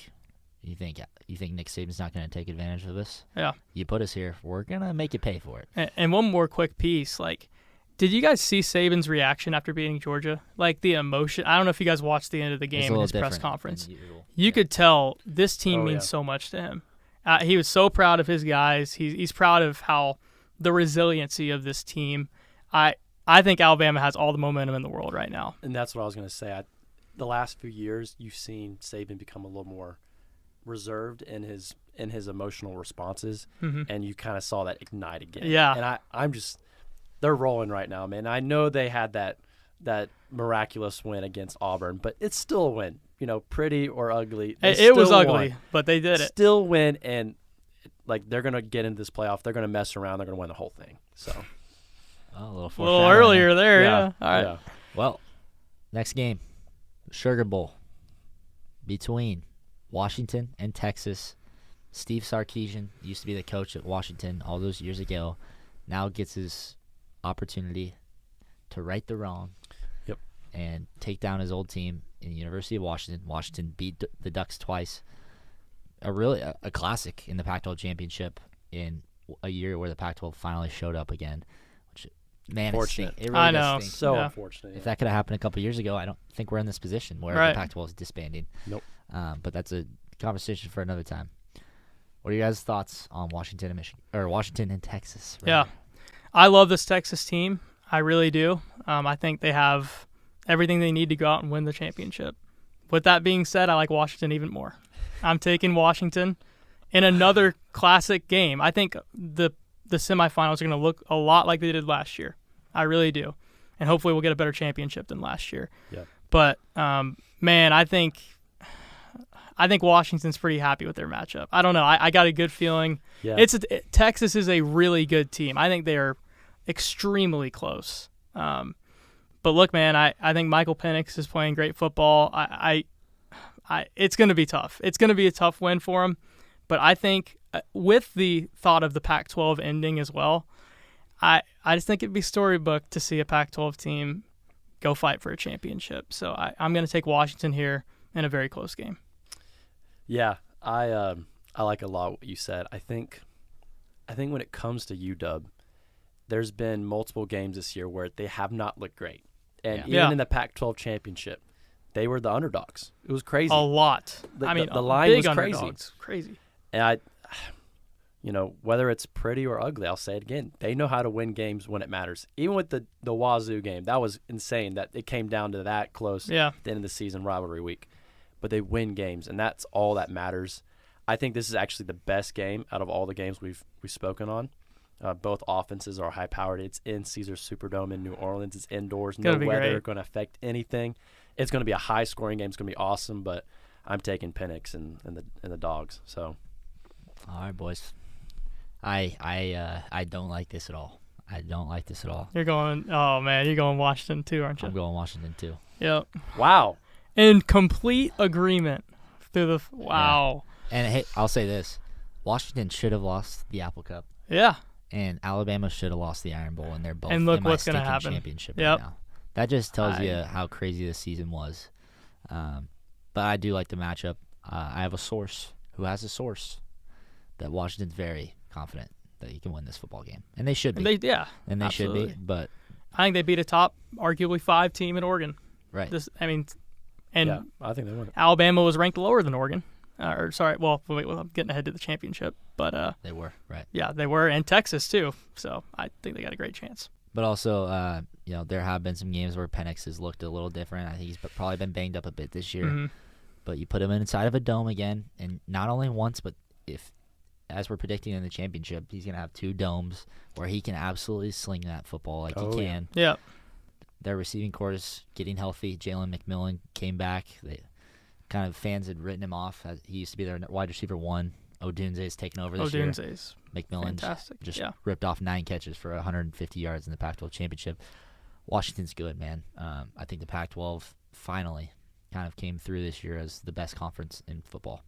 you think Nick Saban's not going to take advantage of this? Yeah. You put us here, we're gonna make you pay for it. And one more quick piece, like, did you guys see Saban's reaction after beating Georgia? Like, the emotion. I don't know if you guys watched the end of the game in his press conference. You could tell this team means so much to him. He was so proud of his guys. He's proud of how the resiliency of this team. I think Alabama has all the momentum in the world right now. And that's what I was going to say. The last few years, you've seen Saban become a little more reserved in his emotional responses, and you kind of saw that ignite again. Yeah. And I'm just, they're rolling right now, man. I know they had that miraculous win against Auburn, but it's still a win. Pretty or ugly. It was ugly, but they did it. Still win, and like, they're going to get into this playoff. They're going to mess around. They're going to win the whole thing. So. A little earlier there, yeah. All right. Yeah. Well, next game, Sugar Bowl between Washington and Texas. Steve Sarkisian used to be the coach at Washington all those years ago. Now gets his opportunity to right the wrong. Yep. And take down his old team in the University of Washington. Washington beat the Ducks twice. A classic in the Pac-12 championship in a year where the Pac-12 finally showed up again. Man, unfortunate. It really I does know. stink. So unfortunate. Yeah. If that could have happened a couple years ago, I don't think we're in this position where Right. the Pac-12 is disbanding. Nope. But that's a conversation for another time. What are your guys' thoughts on Washington and Michigan, or Washington and Texas? Right? Yeah, I love this Texas team. I really do. I think they have everything they need to go out and win the championship. With that being said, I like Washington even more. I'm taking Washington in another classic game. I think the semifinals are going to look a lot like they did last year. I really do. And hopefully we'll get a better championship than last year. Yeah. But, man, I think Washington's pretty happy with their matchup. I don't know. I got a good feeling. Yeah. Texas is a really good team. I think they are extremely close. But look, man, I think Michael Penix is playing great football. It's going to be tough. It's going to be a tough win for him. But I think with the thought of the Pac-12 ending as well, I just think it'd be storybook to see a Pac-12 team go fight for a championship. So I'm going to take Washington here in a very close game. Yeah, I like a lot what you said. I think when it comes to UW, there's been multiple games this year where they have not looked great. And even in the Pac-12 championship, they were the underdogs. It was crazy. A lot. The line big was crazy. underdogs. Crazy. And whether it's pretty or ugly, I'll say it again. They know how to win games when it matters. Even with the Wazoo game, that was insane that it came down to that close at the end of the season, rivalry week. But they win games, and that's all that matters. I think this is actually the best game out of all the games we've spoken on. Both offenses are high-powered. It's in Caesars Superdome in New Orleans. It's indoors. No weather going to affect anything. It's going to be a high-scoring game. It's going to be awesome, but I'm taking Penix and the Dogs. So, all right, boys. I don't like this at all. I don't like this at all. You're going Washington too, aren't you? I'm going Washington too. Yep. Wow. In complete agreement through the wow. Yeah. And hey, I'll say this: Washington should have lost the Apple Cup. Yeah. And Alabama should have lost the Iron Bowl, and they're both and look in my what's going to happen. Championship right now. That just tells you how crazy this season was. But I do like the matchup. I have a source who has a source. that Washington's very confident that he can win this football game, and they should be. And they should absolutely. be. But I think they beat a top, arguably 5 team in Oregon. right, And Yeah, I think they won it. Alabama was ranked lower than Oregon. I'm getting ahead to the championship, but they were right. yeah, they were, and Texas too. So I think they got a great chance. But also, there have been some games where Penix has looked a little different. I think he's probably been banged up a bit this year. Mm-hmm. But you put him inside of a dome again, and not only once, but as we're predicting in the championship, he's going to have 2 domes where he can absolutely sling that football like he can. Yeah. Their receiving corps is getting healthy. Jalen McMillan came back. Fans had written him off. He used to be their wide receiver 1. Odunze's taken over this year. Odunze's McMillan fantastic. just ripped off 9 catches for 150 yards in the Pac-12 championship. Washington's good, man. I think the Pac-12 finally kind of came through this year as the best conference in football.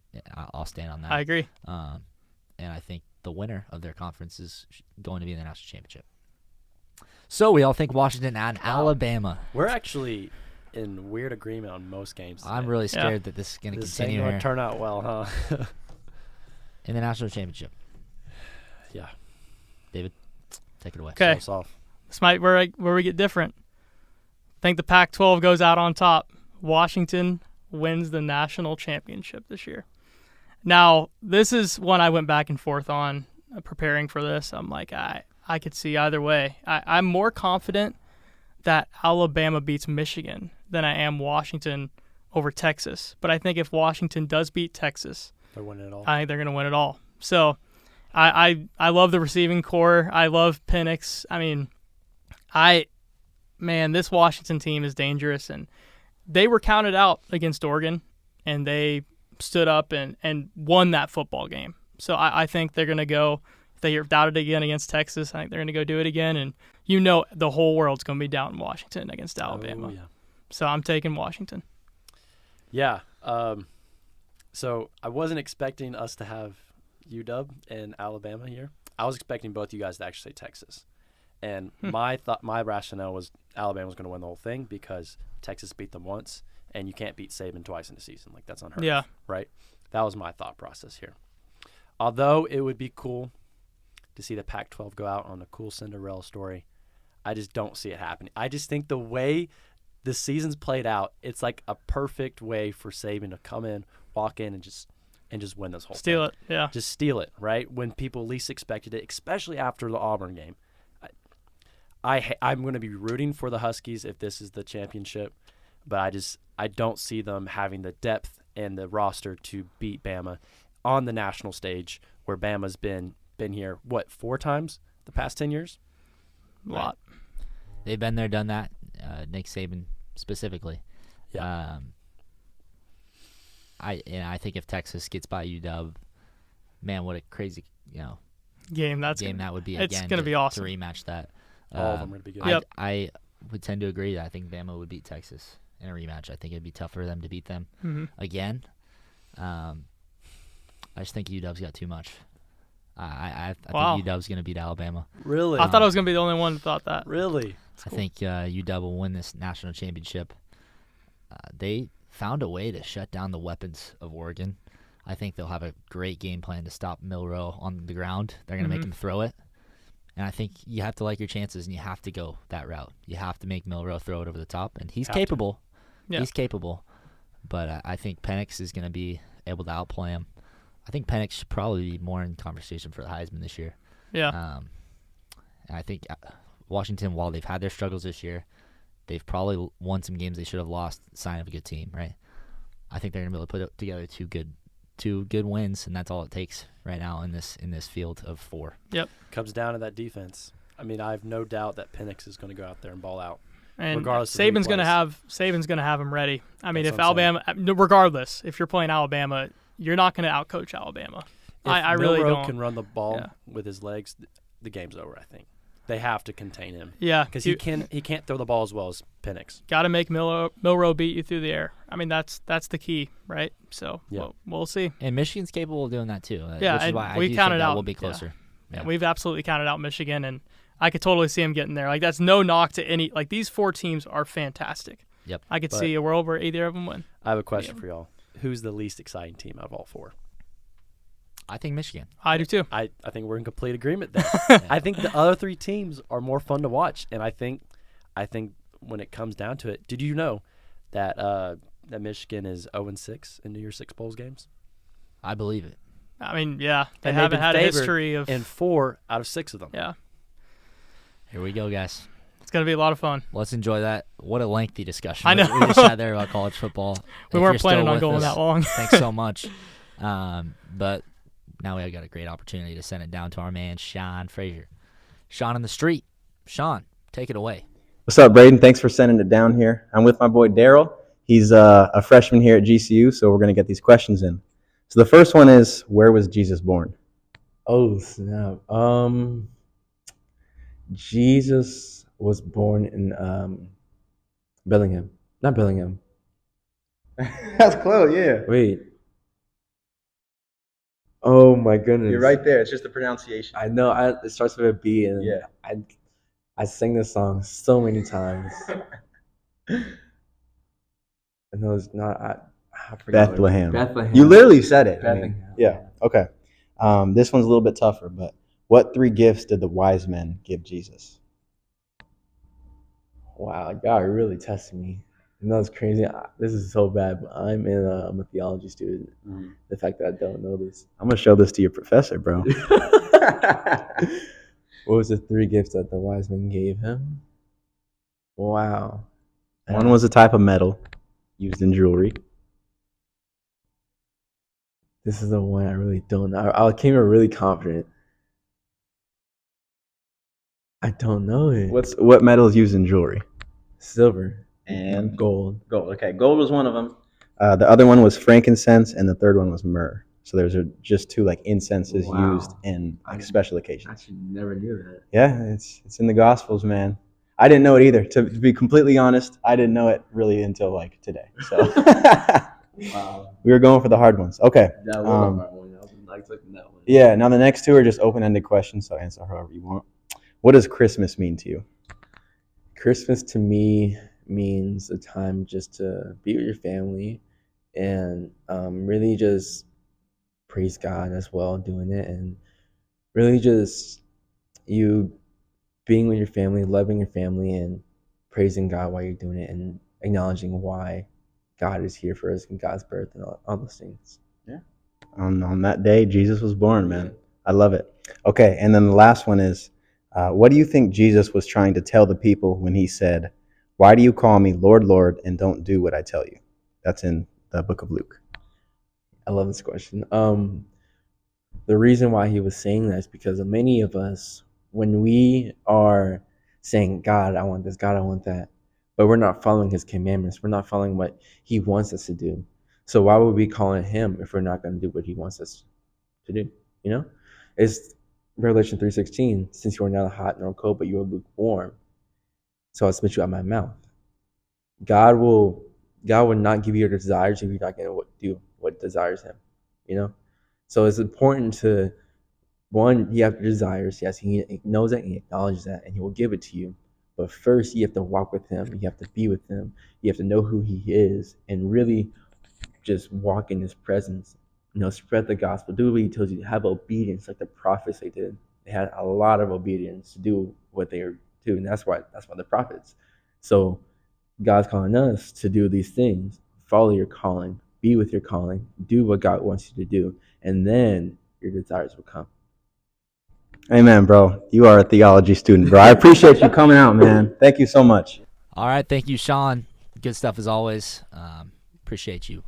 I'll stand on that. I agree. And I think the winner of their conference is going to be in the national championship. So we all think Washington and Alabama. We're actually in weird agreement on most games today. I'm really scared that this is going to continue This here ain't going to turn out well, huh? in the national championship. Yeah. David, take it away. Okay. Show us off. This might where we get different. I think the Pac-12 goes out on top. Washington wins the national championship this year. Now, this is one I went back and forth on preparing for this. I'm like, I could see either way. I'm more confident that Alabama beats Michigan than I am Washington over Texas. But I think if Washington does beat Texas, They're winning it all. I think they're going to win it all. So I love the receiving core. I love Penix. I mean, this Washington team is dangerous, and they were counted out against Oregon, and they stood up and won that football game. So I think they're going to go, if they doubt it again against Texas, I think they're going to go do it again, and the whole world's going to be down in Washington against Alabama. Oh, yeah. So I'm taking Washington. Yeah. So I wasn't expecting us to have UW and Alabama here. I was expecting both you guys to actually say Texas. And my rationale was Alabama was going to win the whole thing because Texas beat them once, and you can't beat Saban twice in a season. Like, that's unheard of, right? That was my thought process here. Although it would be cool to see the Pac-12 go out on a cool Cinderella story, I just don't see it happening. I just think the way the season's played out, it's like a perfect way for Saban to come in, walk in, and just win this whole thing. Steal it, yeah. Just steal it, right? When people least expected it, especially after the Auburn game. I'm going to be rooting for the Huskies if this is the championship, but I don't see them having the depth and the roster to beat Bama on the national stage, where Bama's been here, 4 times the past 10 years? A lot. They've been there, done that. Nick Saban specifically. Yeah. I think if Texas gets by UW, man, what a crazy game that would be. It's again going to be awesome to rematch that. All of them are going to be good. Yep. I would tend to agree that I think Bama would beat Texas in a rematch. I think it'd be tough for them to beat them again. I just think UW's got too much. I think UW's going to beat Alabama. Really? I thought I was going to be the only one who thought that. Really? I think UW will win this national championship. They found a way to shut down the weapons of Oregon. I think they'll have a great game plan to stop Milroe on the ground. They're going to make him throw it. And I think you have to like your chances, and you have to go that route. You have to make Milroe throw it over the top, and he's capable. Yeah. He's capable. But I think Penix is going to be able to outplay him. I think Penix should probably be more in conversation for the Heisman this year. Yeah. And I think Washington, while they've had their struggles this year, they've probably won some games they should have lost. Sign of a good team, right? I think they're going to be able to put together two good wins, and that's all it takes right now in this field of 4. Yep. Comes down to that defense. I mean, I have no doubt that Penix is going to go out there and ball out. And regardless of Saban's going to have him ready. I mean, That's if what I'm Alabama, regardless, if you're playing Alabama, you're not going to outcoach Alabama. I really Milroe don't. can run the ball with his legs, the game's over, I think. They have to contain him. Yeah. Because he can't throw the ball as well as Penix. Got to make Milroe beat you through the air. I mean, that's the key, right? So we'll see. And Michigan's capable of doing that too. Yeah, which is and why we I do counted think that out. will be closer. Yeah, we've absolutely counted out Michigan, and I could totally see him getting there. Like, that's no knock to any. Like, these 4 teams are fantastic. Yep. I could see a world where either of them win. I have a question for y'all. Who's the least exciting team out of all 4? I think Michigan. I do too. I think we're in complete agreement there. Yeah. I think the other 3 teams are more fun to watch, and I think when it comes down to it, did you know that that Michigan is 0-6 in New Year's Six Bowls games? I believe it. I mean, yeah, they And they've haven't been had a favored history of. in 4 out of 6 of them. Yeah, Here we go, guys. it's gonna be a lot of fun. Let's enjoy that. What a lengthy discussion. I know. We just sat there about college football. We If weren't you're still planning on with going us, that long. Thanks so much. But now we got a great opportunity to send it down to our man, Sean Frazier. Sean in the street. Sean, take it away. What's up, Braden? Thanks for sending it down here. I'm with my boy Daryl. He's a freshman here at GCU, so we're going to get these questions in. So the first one is, where was Jesus born? Oh snap! Jesus was born in Bellingham, not Bellingham. That's close, yeah. Wait. Oh my goodness! You're right there. It's just the pronunciation. I know. It starts with a B, and Yeah. I sang this song so many times. I know it's not. I forgot. Bethlehem. Bethlehem. You literally said it. I mean, Bethlehem. yeah. Okay. This one's a little bit tougher, but what 3 gifts did the wise men give Jesus? Wow, God really tested me. You know, it's crazy. This is so bad, but I'm a theology student. The fact that I don't know this. I'm going to show this to your professor, bro. What was the 3 gifts that the wise men gave him? Wow. One was a type of metal used in jewelry. This is the one I really don't know. I came here really confident. I don't know it. What metal is used in jewelry? Silver And gold? gold. Okay, gold was one of them. The other one was frankincense, and the third one was myrrh. So there's just 2 like incenses Wow. used in like special I occasions. actually never knew that. Yeah, it's in the Gospels, man. I didn't know it either. To be completely honest, I didn't know it really until like today. So Wow. we were going for the hard ones. Okay. That was a hard one. I was not expecting that one. Yeah. Now the next 2 are just open-ended questions, so answer however you want. What does Christmas mean to you? Christmas to me means a time just to be with your family and really just praise God as well doing it, and really just you being with your family, loving your family, and praising God while you're doing it, and acknowledging why God is here for us and God's birth and all those things. On that day, Jesus was born, man. I love it. Okay, and then the last one is, what do you think Jesus was trying to tell the people when he said, "Why do you call me Lord, Lord, and don't do what I tell you?" That's in the book of Luke. I love this question. The reason why he was saying that is because many of us, when we are saying, God, I want this, God, I want that, but we're not following his commandments, we're not following what he wants us to do. So why would we call on him if we're not going to do what he wants us to do? You know? It's Revelation 3:16, since you are neither hot nor cold, but you are lukewarm, so I'll spit you out of my mouth. God will not give you your desires if you're not going to do what desires him, you know? So it's important to, one, you have your desires. Yes, he knows that and he acknowledges that, and he will give it to you. But first, you have to walk with him. You have to be with him. You have to know who he is and really just walk in his presence. You know, spread the gospel. Do what he tells you. Have obedience like the prophets they did. They had a lot of obedience to do what they were doing. That's why they're prophets. So God's calling us to do these things. Follow your calling. Be with your calling. Do what God wants you to do. And then your desires will come. Amen, bro. You are a theology student, bro. I appreciate you coming out, man. Thank you so much. All right, thank you, Sean. Good stuff as always. Appreciate you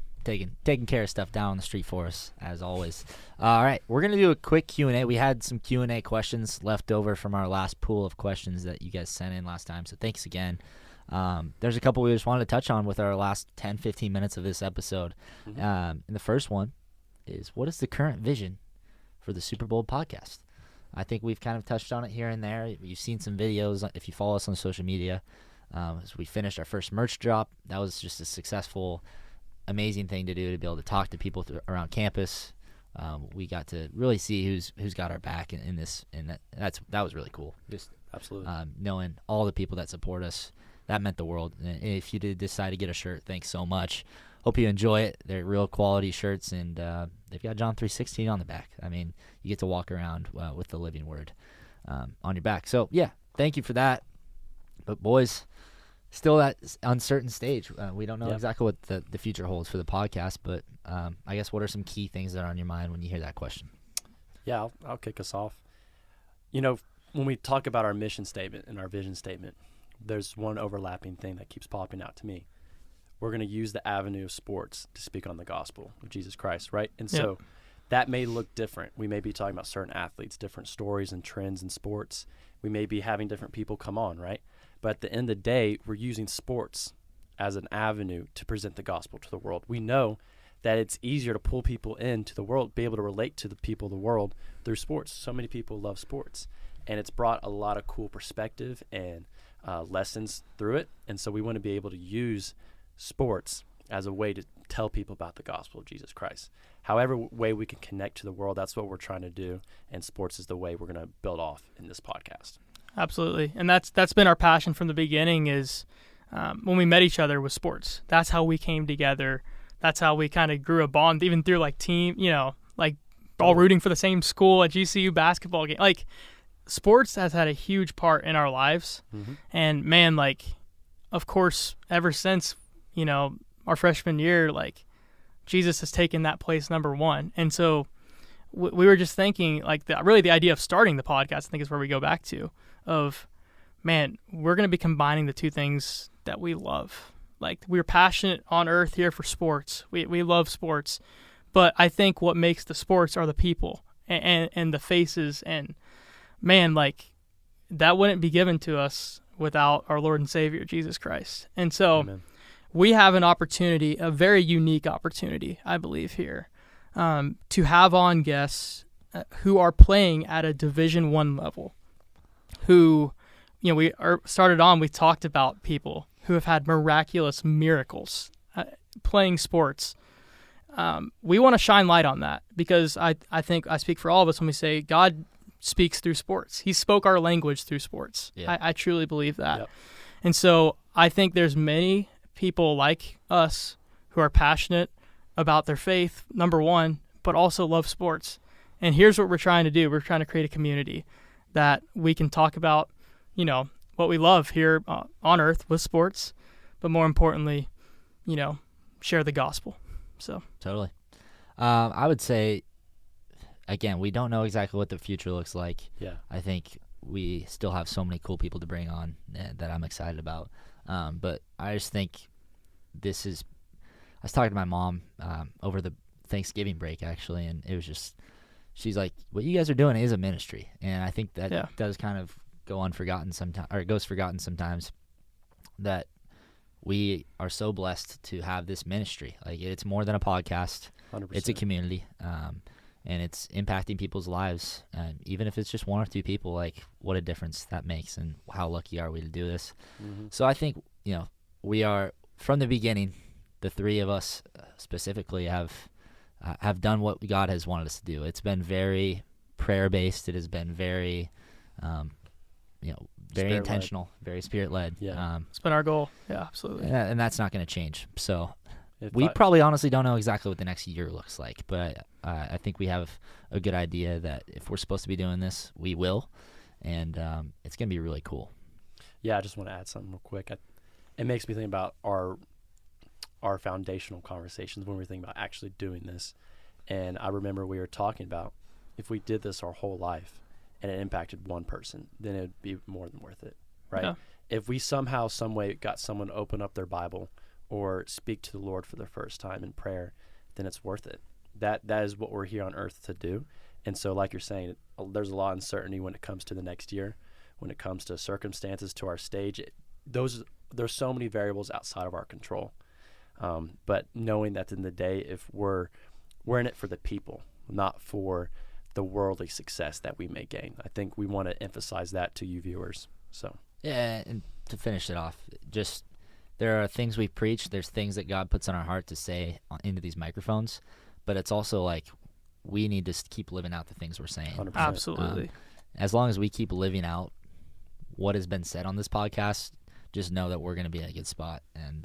taking care of stuff down on the street for us, as always. All right, we're going to do a quick Q&A. We had some Q&A questions left over from our last pool of questions that you guys sent in last time, so thanks again. There's a couple we just wanted to touch on with our last 10, 15 minutes of this episode. And the first one is, what is the current vision for the Super Bowl podcast? I think we've kind of touched on it here and there. You've seen some videos if you follow us on social media. As we finished our first merch drop, that was just a successful, amazing thing to do, to be able to talk to people around campus. We got to really see who's got our back in this, and that was really cool. Just Absolutely. Knowing all the people that support us, that meant the world. And if you did decide to get a shirt, thanks so much. hope you enjoy it. They're real quality shirts, and they've got John 3:16 on the back. I mean, you get to walk around with the living word on your back. So, yeah, thank you for that. But, boys, still that uncertain stage. We don't know exactly what the future holds for the podcast, but I guess what are some key things that are on your mind when you hear that question? Yeah, I'll kick us off. You know, when we talk about our mission statement and our vision statement, there's one overlapping thing that keeps popping out to me. We're going to use the avenue of sports to speak on the gospel of Jesus Christ, right? And so that may look different. We may be talking about certain athletes, different stories and trends in sports. We may be having different people come on, right? But at the end of the day, we're using sports as an avenue to present the gospel to the world. We know that it's easier to pull people into the world, be able to relate to the people of the world through sports. So many people love sports, and it's brought a lot of cool perspective and lessons through it. And so we want to be able to use sports as a way to tell people about the gospel of Jesus Christ. However way we can connect to the world, that's what we're trying to do, and sports is the way we're going to build off in this podcast. Absolutely. And that's been our passion from the beginning is when we met each other with sports. That's how we came together. That's how we kind of grew a bond, even through like team, like all rooting for the same school at GCU basketball game. Like sports has had a huge part in our lives. Mm-hmm. And man, like, of course, ever since, our freshman year, like Jesus has taken that place number one. And so we were just thinking like the idea of starting the podcast, I think is where we go back to of, man, we're going to be combining the two things that we love. Like we're passionate on earth here for sports. We love sports, but I think what makes the sports are the people and the faces. And man, like that wouldn't be given to us without our Lord and Savior, Jesus Christ. And so Amen. We have an opportunity, a very unique opportunity, I believe here, to have on guests who are playing at a Division I level, who, we talked about people who have had miraculous miracles playing sports. We want to shine light on that because I think I speak for all of us when we say God speaks through sports. He spoke our language through sports. Yeah. I truly believe that. Yep. And so I think there's many people like us who are passionate about their faith, number one, but also love sports. And here's what we're trying to do. We're trying to create a community that we can talk about, what we love here on earth with sports, but more importantly, share the gospel. So totally. I would say, again, we don't know exactly what the future looks like. Yeah. I think we still have so many cool people to bring on that I'm excited about. But I just think I was talking to my mom over the Thanksgiving break, actually, and it was just, she's like, what you guys are doing is a ministry. And I think that does kind of go unforgotten sometimes, or it goes forgotten sometimes, that we are so blessed to have this ministry. Like, it's more than a podcast. 100%. It's a community, and it's impacting people's lives. Even if it's just one or two people, like, what a difference that makes, and how lucky are we to do this. Mm-hmm. So I think, we are, from the beginning, the three of us specifically have done what God has wanted us to do. It's been very prayer-based. It has been very, very Spirit-led. Intentional, very Spirit-led. Yeah, it's been our goal. Yeah, absolutely. And that's not going to change. So we probably honestly don't know exactly what the next year looks like, but I think we have a good idea that if we're supposed to be doing this, we will, and it's going to be really cool. Yeah, I just want to add something real quick. It makes me think about our foundational conversations when we were thinking about actually doing this. And I remember we were talking about if we did this our whole life and it impacted one person, then it would be more than worth it, right? Yeah. If we somehow, some way got someone to open up their Bible or speak to the Lord for the first time in prayer, then it's worth it. That is what we're here on earth to do. And so like you're saying, there's a lot of uncertainty when it comes to the next year, when it comes to circumstances, to our stage. There's so many variables outside of our control. But knowing that in the day, if we're in it for the people, not for the worldly success that we may gain. I think we want to emphasize that to you viewers. So yeah, and to finish it off, just there are things we preach. There's things that God puts on our heart to say into these microphones, but it's also like we need to keep living out the things we're saying. 100%. Absolutely. As long as we keep living out what has been said on this podcast, just know that we're going to be in a good spot, and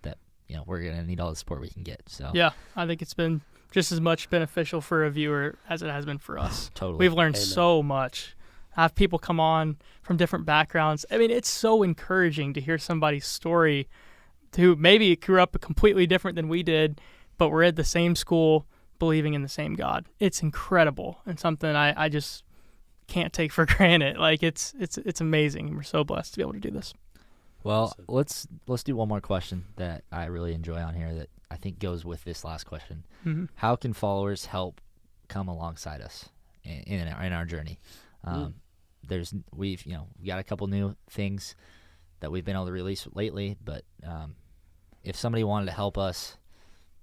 that we're gonna need all the support we can get. So Yeah, I think it's been just as much beneficial for a viewer as it has been for us. totally. We've learned Amen. so much. Have people come on from different backgrounds. I mean, it's so encouraging to hear somebody's story who maybe grew up completely different than we did, but we're at the same school believing in the same God. It's incredible and something I just can't take for granted. Like it's amazing. We're so blessed to be able to do this. Well, let's do one more question that I really enjoy on here that I think goes with this last question. Mm-hmm. How can followers help come alongside us in our journey? We got a couple new things that we've been able to release lately, but if somebody wanted to help us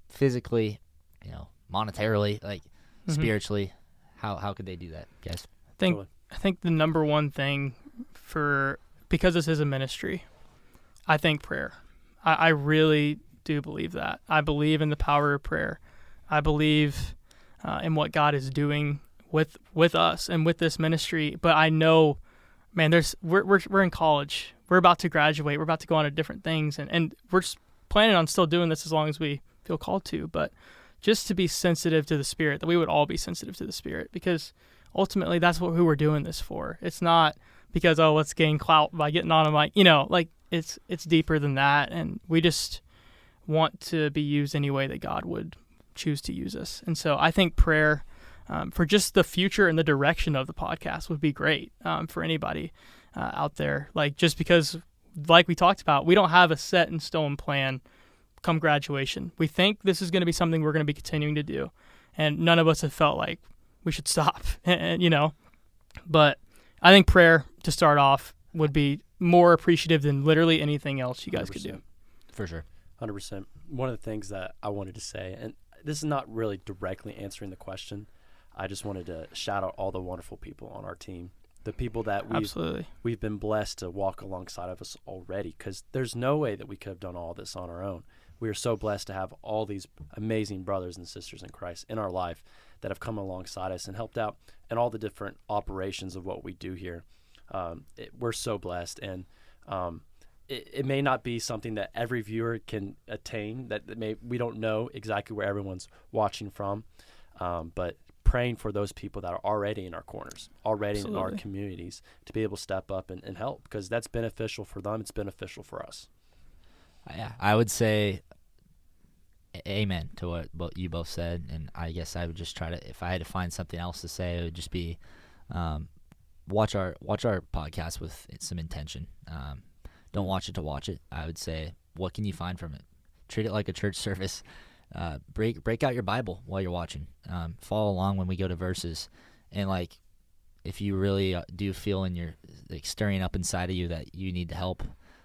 physically, monetarily, like spiritually, how could they do that, guys? I think the number one thing because this is a ministry, I think prayer. I really do believe that. I believe in the power of prayer. I believe in what God is doing with us and with this ministry. But I know, man, we're in college. We're about to graduate. We're about to go on to different things, and we're just planning on still doing this as long as we feel called to. But just to be sensitive to the Spirit, that we would all be sensitive to the Spirit, because ultimately that's who we're doing this for. It's not because let's gain clout by getting on a mic. Like it's deeper than that, and we just want to be used any way that God would choose to use us. And so I think prayer for just the future and the direction of the podcast would be great for anybody out there. Like, just because, like we talked about, we don't have a set in stone plan come graduation. We think this is going to be something we're going to be continuing to do, and none of us have felt like we should stop. But I think prayer to start off would be more appreciative than literally anything else you guys could do. For sure. 100%. One of the things that I wanted to say, and this is not really directly answering the question, I just wanted to shout out all the wonderful people on our team, the people that we've been blessed to walk alongside of us already, because there's no way that we could have done all this on our own. We are so blessed to have all these amazing brothers and sisters in Christ in our life that have come alongside us and helped out in all the different operations of what we do here. We're so blessed, and it may not be something that every viewer can attain. We don't know exactly where everyone's watching from, but praying for those people that are already in our corners, already in our communities, to be able to step up and help, because that's beneficial for them. It's beneficial for us. Yeah, I would say amen to what you both said, and I guess I would just try to, if I had to find something else to say, it would just be watch our podcast with some intention. Don't watch it to watch it. I would say, what can you find from it? Treat it like a church service. Break out your Bible while you're watching. Follow along when we go to verses, and like, if you really do feel in your stirring up inside of you that you need help,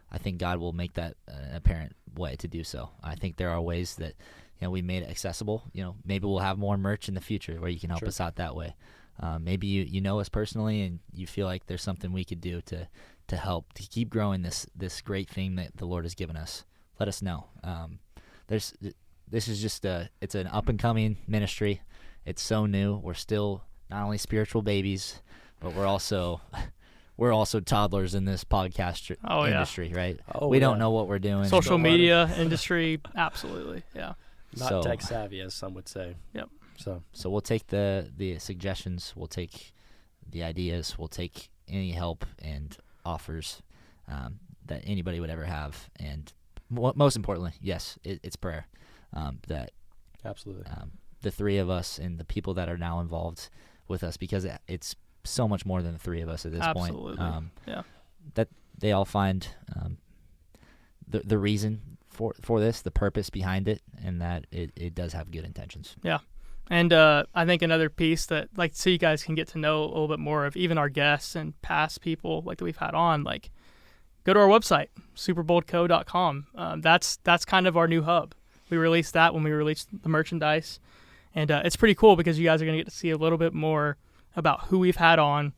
I think God will make that an apparent way to do so. I think there are ways that we made it accessible. Maybe we'll have more merch in the future where you can help us out that way. Maybe you know us personally and you feel like there's something we could do to help to keep growing this great thing that the Lord has given us. Let us know. This is just it's an up and coming ministry. It's so new. We're still not only spiritual babies, but we're also toddlers in this podcast industry, right? We don't know what we're doing. Social media industry, absolutely, yeah. Not tech savvy, as some would say. Yep. So we'll take the suggestions, we'll take the ideas, we'll take any help and offers that anybody would ever have, and most importantly, yes, it's prayer. That absolutely the three of us and the people that are now involved with us, because it's so much more than the three of us at this point. Yeah. That they all find the reason for this, the purpose behind it, and that it does have good intentions. Yeah. And I think another piece that, so you guys can get to know a little bit more of even our guests and past people that we've had on, go to our website, superboldco.com. That's kind of our new hub. We released that when we released the merchandise, and it's pretty cool because you guys are going to get to see a little bit more about who we've had on,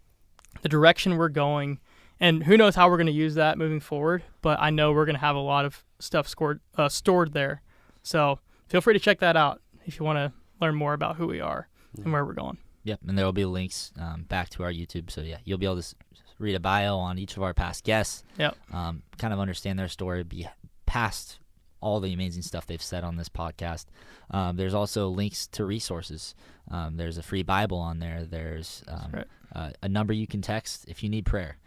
the direction we're going, and who knows how we're going to use that moving forward, but I know we're going to have a lot of stuff stored there. So feel free to check that out if you want to learn more about who we are and where we're going. Yep, and there will be links back to our YouTube. So, yeah, you'll be able to read a bio on each of our past guests. Yep. Kind of understand their story, be past all the amazing stuff they've said on this podcast. There's also links to resources. There's a free Bible on there. There's a number you can text if you need prayer.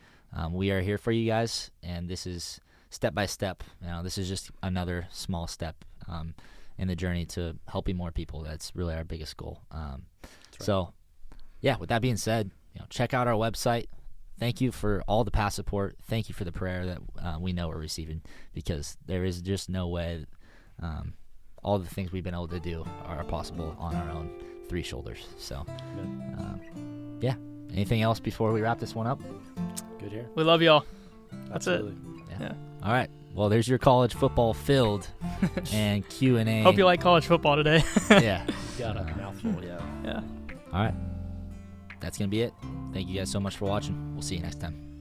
We are here for you guys, and this is step by step. This is just another small step in the journey to helping more people. That's really our biggest goal. So, yeah, with that being said, check out our website. Thank you for all the past support. Thank you for the prayer that we know we're receiving, because there is just no way all the things we've been able to do are possible on our own 3 shoulders. So, yeah. Anything else before we wrap this one up? Good here. We love y'all. That's Absolutely. it. Yeah. All right. Well, there's your college football filled and Q&A. Hope you like college football today. Yeah. Got a mouthful, yeah. Yeah. All right. That's going to be it. Thank you guys so much for watching. We'll see you next time.